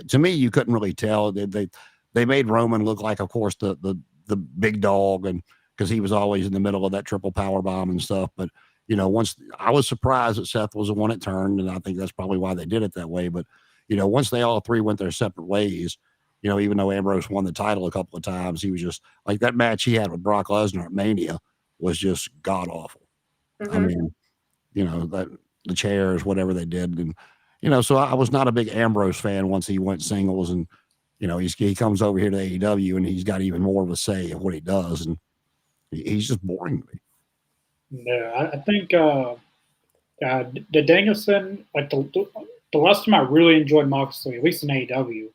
To me, you couldn't really tell. They made Roman look like, of course, the big dog, and because he was always in the middle of that triple power bomb and stuff. But once I was surprised that Seth was the one that turned, and I think that's probably why they did it that way. But once they all three went their separate ways, even though Ambrose won the title a couple of times, he was just like that match he had with Brock Lesnar at Mania was just god awful. I mean, that the chairs, whatever they did, and so I was not a big Ambrose fan once he went singles, and he comes over here to AEW and he's got even more of a say of what he does, and he's just boring to me. Yeah, I think the Danielson, like the last time I really enjoyed Moxley, at least in AEW,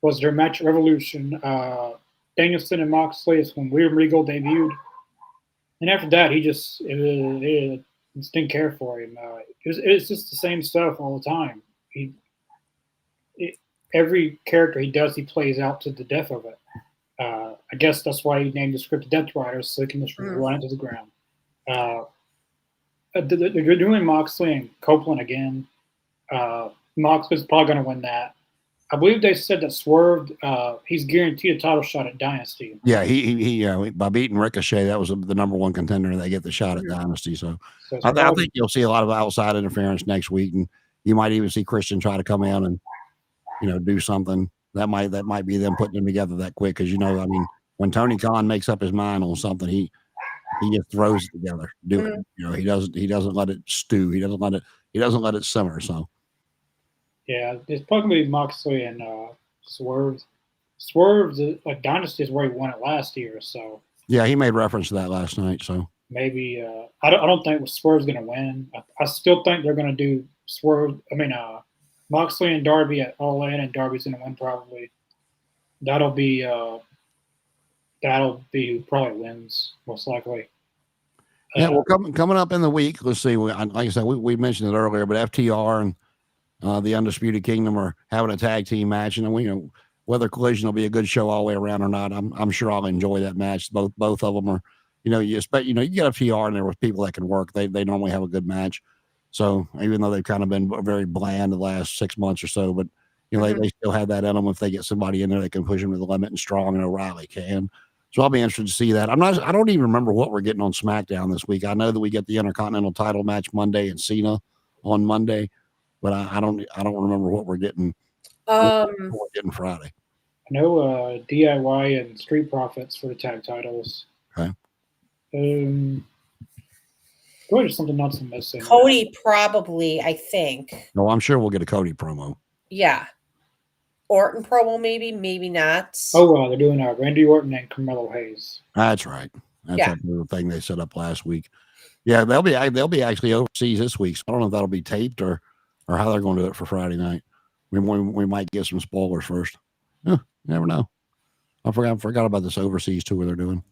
was their match at Revolution. Danielson and Moxley is when William Regal debuted, and after that he just didn't care for him. It's just the same stuff all the time. Every character he does, he plays out to the death of it. I guess that's why he named the script the Death Riders, so he can just run it to the ground. They're doing Moxley and Copeland again. Moxley's probably going to win that. I believe they said that Swerve, he's guaranteed a title shot at Dynasty. Yeah, he by beating Ricochet, that was the number one contender. They get the shot at Dynasty. So I think you'll see a lot of outside interference next week, and you might even see Christian try to come in and do something. That might be them putting them together that quick, because I mean, when Tony Khan makes up his mind on something, He just throws it together. Do it. Mhm. You know, he doesn't let it stew. He doesn't let it simmer. So Yeah, it's probably Moxley and Swerve. Swerve's like Dynasty is where he won it last year, so yeah, he made reference to that last night. So maybe I don't think Swerve's going to win. I still think they're going to do Swerve. I mean, Moxley and Darby at All In, and Darby's going to win probably. That'll be who probably wins most likely. yeah, well, coming up in the week, let's see. Like I said, we mentioned it earlier, but FTR and the Undisputed Kingdom are having a tag team match, and we whether Collision will be a good show all the way around or not. I'm sure I'll enjoy that match. Both of them are, you expect, you get FTR in there with people that can work. They normally have a good match. So even though they've kind of been very bland the last 6 months or so, but they still have that in them. If they get somebody in there, they can push them to the limit, and Strong and O'Reilly can. So I'll be interested to see that. I don't even remember what we're getting on SmackDown this week. I know that we get the Intercontinental title match Monday and Cena on Monday, but I don't remember what we're getting. What we're getting Friday. I know DIY and Street Profits for the tag titles. Okay. Probably just something else I'm missing. Cody probably, I think. No, I'm sure we'll get a Cody promo. Yeah. Orton promo, maybe not. Oh, they're doing Randy Orton and Carmelo Hayes. That's right. That's that little thing they set up last week. Yeah, they'll be actually overseas this week. So I don't know if that'll be taped or how they're going to do it for Friday night. We might get some spoilers first. Yeah, you never know. I forgot about this overseas tour they're doing,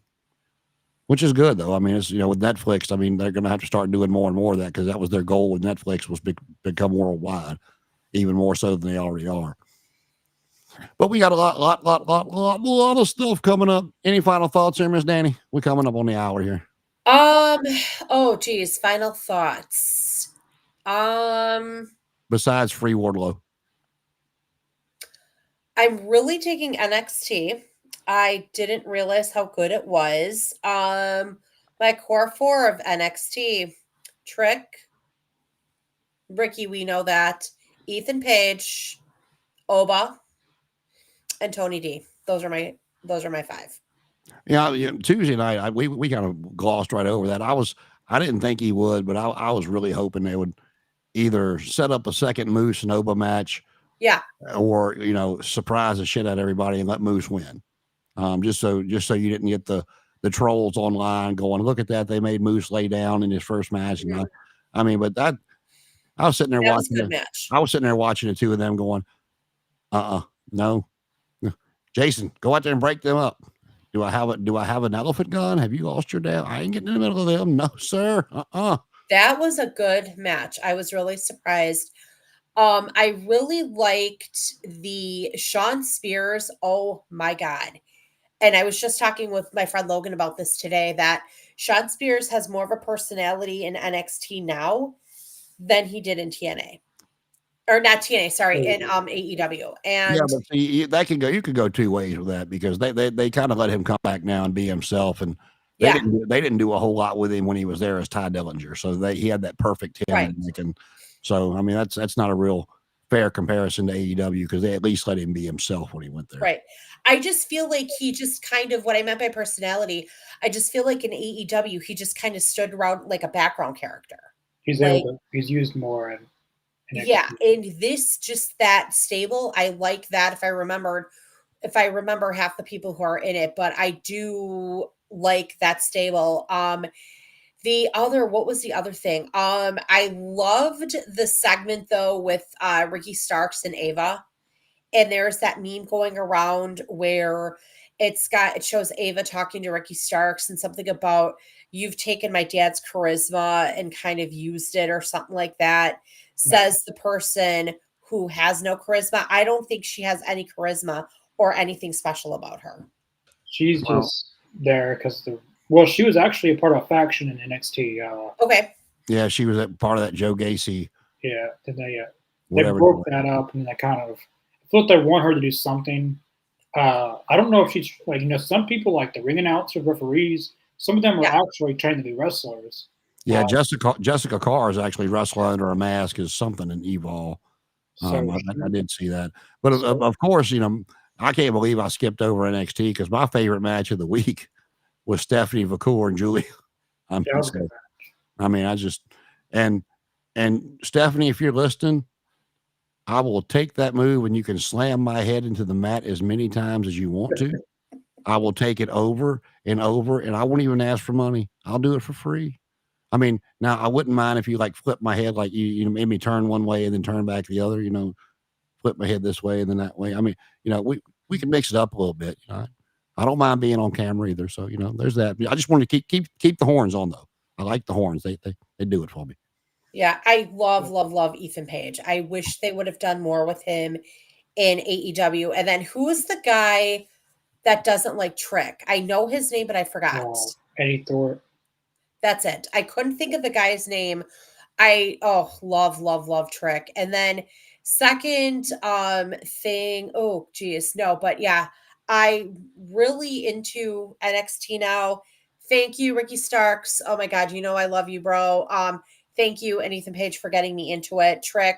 which is good though. I mean, it's with Netflix. I mean, they're going to have to start doing more and more of that because that was their goal with Netflix was become worldwide, even more so than they already are. But we got a lot of stuff coming up. Any final thoughts here, Miss Danny? We're coming up on the hour here. Oh geez, final thoughts. Besides Free Wardlow, I'm really taking NXT. I didn't realize how good it was. My core 4 of NXT: Trick, Ricky, we know that, Ethan Page, Oba, and Tony D. Those are my 5. Yeah, Tuesday night we kind of glossed right over that. I didn't think he would, but I was really hoping they would either set up a second Moose and Oba match, yeah, or surprise the shit out of everybody and let Moose win. Just so you didn't get the trolls online going, look at that, they made Moose lay down in his first match. mm-hmm. I mean, but that I was sitting there that watching was a good match. I was sitting there watching the two of them going, no. Jason, go out there and break them up. Do I have an elephant gun? Have you lost your dad? I ain't getting in the middle of them. No, sir. That was a good match. I was really surprised. I really liked the Shawn Spears. Oh my God. And I was just talking with my friend Logan about this today, that Shawn Spears has more of a personality in NXT now than he did in TNA. Or not TNA, sorry, in AEW. And yeah, but see, that can go. You could go two ways with that because they kind of let him come back now and be himself, and they didn't do a whole lot with him when he was there as Ty Dillinger. So he had that perfect 10. Right. And so I mean that's not a real fair comparison to AEW because they at least let him be himself when he went there. Right. I just feel like he just kind of, what I meant by personality, I just feel like in AEW he just kind of stood around like a background character. He's he's used more in yeah, and this, just that stable, I like that. If I remember half the people who are in it, but I do like that stable. What was the other thing? I loved the segment though with Ricky Starks and Ava. And there's that meme going around where it shows Ava talking to Ricky Starks and something about, you've taken my dad's charisma and kind of used it or something like that. Says the person who has no charisma. I don't think she has any charisma or anything special about her. She's just there because she was actually a part of a faction in NXT. Okay. Yeah, she was part of that Joe Gacy. Yeah, they broke that up, and they kind of thought they want her to do something. I don't know if she's like, some people like the ring announcers, referees. Some of them are actually trained to be wrestlers. Yeah, Jessica Carr is actually wrestling under a mask as something in Evolve. I did see that, but of course, I can't believe I skipped over NXT because my favorite match of the week was Stephanie Vacour and Julia I mean, That was a good match. I mean, I just and Stephanie, if you're listening, I will take that move and you can slam my head into the mat as many times as you want to. I will take it over and over, and I won't even ask for money. I'll do it for free. I mean, now I wouldn't mind if you like flip my head, like you made me turn one way and then turn back the other, flip my head this way and then that way. I mean, we can mix it up a little bit. I don't mind being on camera either. So, there's that. I just want to keep the horns on though. I like the horns. They do it for me. Yeah, I love Ethan Page. I wish they would have done more with him in AEW. And then who is the guy that doesn't like Trick? I know his name, but I forgot. Eddie Thorpe. That's it. I couldn't think of the guy's name. Love Trick. And then second thing, but yeah, I really into NXT now. Thank you, Ricky Starks. Oh my God, I love you, bro. Thank you, and Ethan Page for getting me into it. Trick.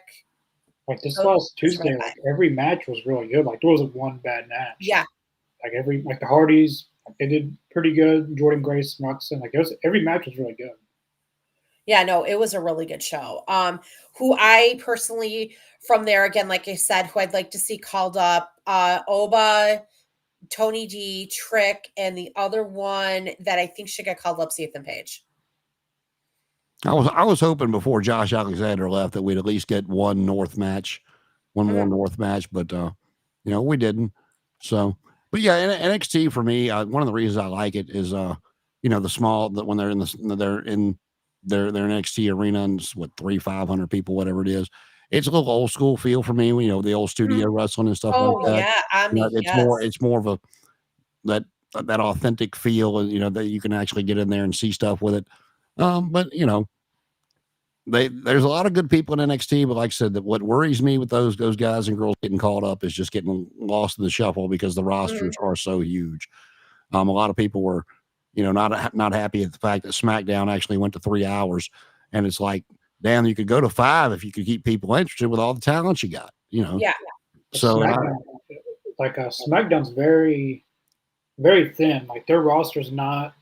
Like this last Tuesday, like every match was really good. Like there wasn't one bad match. Yeah. Like the Hardys, they did pretty good. Jordan Grace, Moxon, every match was really good. Yeah, no, it was a really good show. Who I personally from there again, like I said, who I'd like to see called up, Oba, Tony D, Trick, and the other one that I think should get called up is Ethan Page. I was hoping before Josh Alexander left that we'd at least get one more North match, but we didn't. So, but yeah, NXT for me, one of the reasons I like it is the small that when they're in their NXT arena and it's 500 people, whatever it is. It's a little old school feel for me, the old studio wrestling and stuff like that. Yeah, I mean, it's more of a that authentic feel, that you can actually get in there and see stuff with it. But there's a lot of good people in NXT, but like I said, that what worries me with those guys and girls getting called up is just getting lost in the shuffle because the rosters are so huge. A lot of people were, not happy at the fact that SmackDown actually went to 3 hours, and it's like, damn, you could go to 5 if you could keep people interested with all the talent you got. Yeah. So SmackDown's very, very thin. Like their roster's not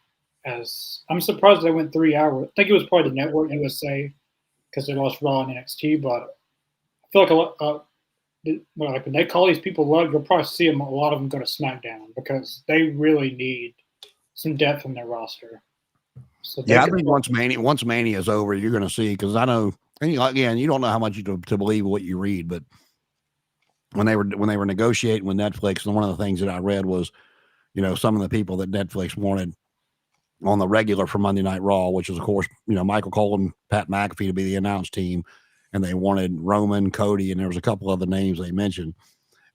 as. I'm surprised they went 3 hours. I think it was probably the Network USA because they lost Raw and NXT. But I feel like when they call these people up, you'll probably see a lot of them go to SmackDown because they really need some depth in their roster. So I think once Mania is over, you're going to see, because I know, and again, you don't know how much to believe what you read, but when they were negotiating with Netflix, and one of the things that I read was, some of the people that Netflix wanted on the regular for Monday Night Raw, which was of course, Michael Cole and Pat McAfee to be the announce team, and they wanted Roman, Cody, and there was a couple other names they mentioned.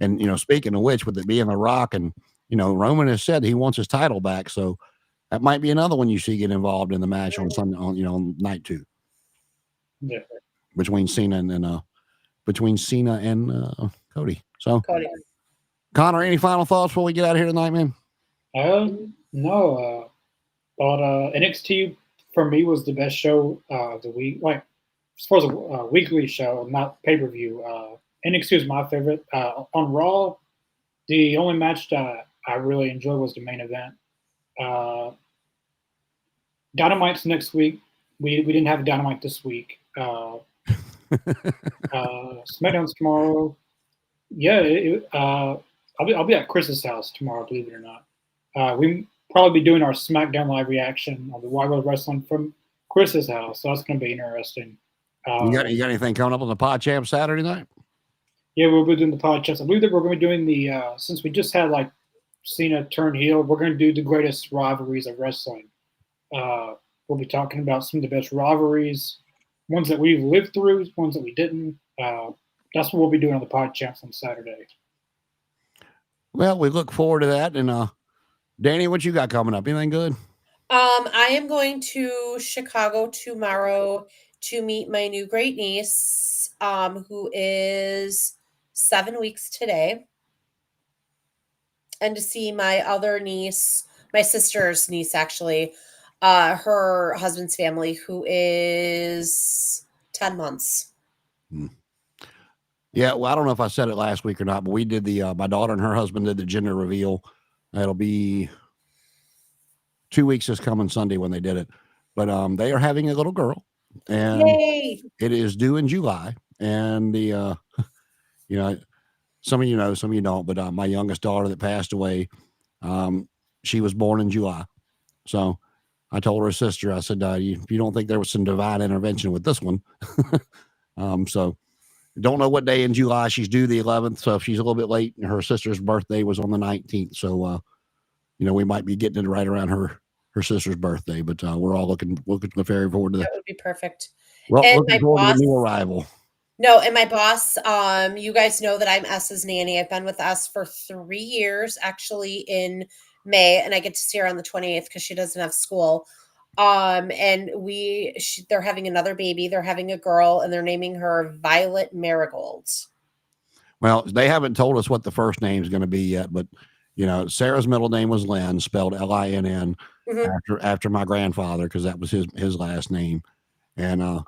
And speaking of which, with it being The Rock, and Roman has said he wants his title back, so that might be another one you see get involved in the match on Sunday, on night 2. Yeah. Between Cena and Cody. So, Connor, any final thoughts before we get out of here tonight, man? No. But NXT for me was the best show of the week. Like as far as a weekly show, not pay-per-view. NXT was my favorite. On Raw, the only match that I really enjoyed was the main event. Dynamite's next week. We didn't have Dynamite this week. SmackDown's tomorrow. Yeah, I'll be at Chris's house tomorrow, believe it or not. We probably be doing our SmackDown live reaction on the Wild World Wrestling from Chris's house, so that's going to be interesting. You got anything coming up on the Pod Champ Saturday night? Yeah, we'll be doing the podcast. I believe that we're going to be doing the since we just had like Cena turn heel, we're going to do the greatest rivalries of wrestling. We'll be talking about some of the best rivalries, ones that we've lived through, ones that we didn't. That's what we'll be doing on the Pod Champs on Saturday. Well, we look forward to that. And Danny, what you got coming up? Anything good? I am going to Chicago tomorrow to meet my new great niece, who is 7 weeks today, and to see my other niece, my sister's niece, actually, her husband's family, who is 10 months. Yeah, well, I don't know if I said it last week or not, but we did my daughter and her husband did the gender reveal. It'll be 2 weeks this coming Sunday when they did it. but they are having a little girl, and Yay! it is due in July. And the you know, some of you know, some of you don't, but my youngest daughter that passed away, she was born in July. So I told her sister, I said, you don't think there was some divine intervention with this one? So don't know what day in July she's due, the 11th. So if she's a little bit late, her sister's birthday was on the 19th. So, we might be getting it right around her sister's birthday, but we're all looking very forward to that. That would be perfect. Well, And looking my forward to the boss, new arrival. no, and my boss, you guys know that I'm S's nanny. I've been with S for 3 years, actually in May, and I get to see her on the 28th because she doesn't have school. And they're having another baby. They're having a girl, and they're naming her Violet Marigold. Well, they haven't told us what the first name is going to be yet, but Sarah's middle name was Lynn, spelled Linn, after my grandfather, because that was his last name. And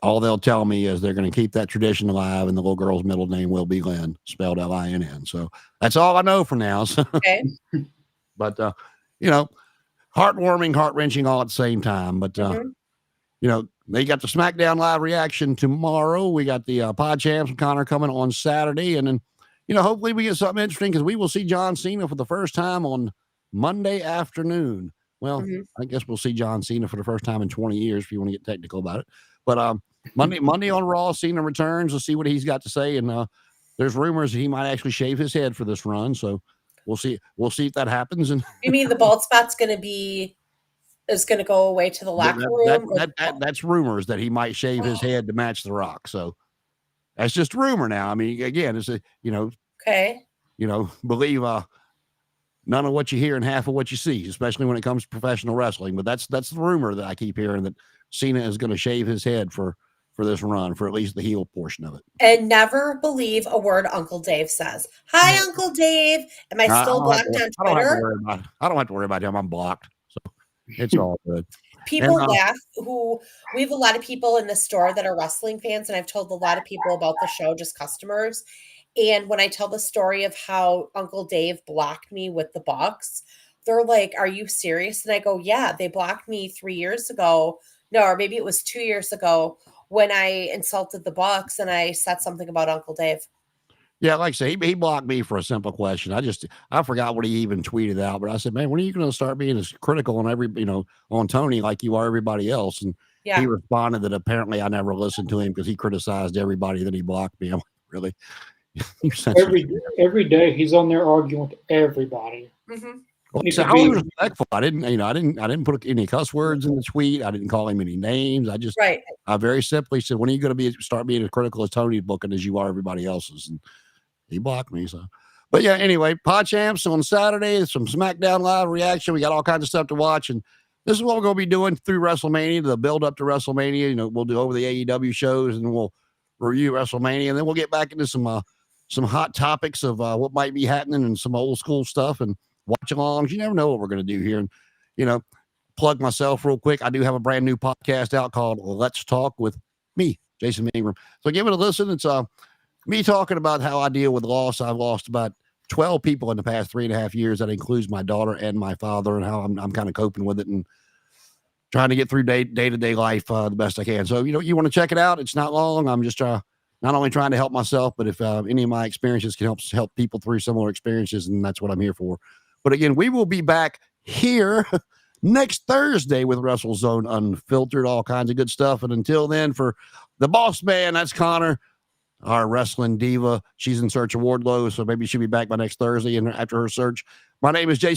all they'll tell me is they're going to keep that tradition alive, and the little girl's middle name will be Lynn, spelled Linn. So that's all I know for now. So, Okay. but heartwarming, heart-wrenching all at the same time. But they got the SmackDown Live reaction tomorrow. We got the Pod Champs and Connor coming on Saturday, and then hopefully we get something interesting, because we will see John Cena for the first time on Monday afternoon. Well, I guess we'll see John Cena for the first time in 20 years if you want to get technical about it. But Monday on Raw, Cena returns. We'll see what he's got to say, and there's rumors that he might actually shave his head for this run. So we'll see. We'll see if that happens. And you mean the bald spot's going to go away to the locker room? That's rumors that he might shave his head to match The Rock. So that's just rumor now. I mean, again, it's okay. Believe none of what you hear and half of what you see, especially when it comes to professional wrestling. But that's the rumor that I keep hearing, that Cena is going to shave his head for this run, for at least the heel portion of it. And never believe a word Uncle Dave says. Hi, Uncle Dave. Am I still blocked on Twitter? I don't have to worry about him. I'm blocked. So it's all good. People laugh. We have a lot of people in the store that are wrestling fans, and I've told a lot of people about the show, just customers. And when I tell the story of how Uncle Dave blocked me with the Bucks, they're like, "Are you serious?" And I go, "Yeah, they blocked me 3 years ago. No, or maybe it was 2 years ago, when I insulted the Bucks and I said something about Uncle Dave." Yeah, like I say, he blocked me for a simple question. I forgot what he even tweeted out, but I said, "Man, when are you going to start being as critical on on Tony like you are everybody else?" And he responded that apparently I never listened to him because he criticized everybody that he blocked me. I'm like, really? every day he's on there arguing with everybody. Well, so I was respectful. I didn't put any cuss words in the tweet. I didn't call him any names. I very simply said, "When are you going to start being as critical as Tony's booking as you are everybody else's?" And he blocked me. So, but yeah, anyway, Pod Champs on Saturday, some SmackDown Live reaction. We got all kinds of stuff to watch, and this is what we're going to be doing through WrestleMania, the build up to WrestleMania. We'll do over the AEW shows, and we'll review WrestleMania, and then we'll get back into some hot topics of what might be happening, and some old school stuff, and watch alongs. You never know what we're going to do here. And plug myself real quick. I do have a brand new podcast out called Let's Talk with me, Jason Ingram. So give it a listen. It's me talking about how I deal with loss. I've lost about 12 people in the past 3.5 years. That includes my daughter and my father, and how I'm kind of coping with it and trying to get through day-to-day life the best I can. So, you want to check it out. It's not long. I'm just not only trying to help myself, but if any of my experiences can help people through similar experiences, and that's what I'm here for. But again, we will be back here next Thursday with WrestleZone Unfiltered, all kinds of good stuff. And until then, for the boss man, that's Connor, our wrestling diva. She's in search of Wardlow, so maybe she'll be back by next Thursday and after her search. My name is Jason.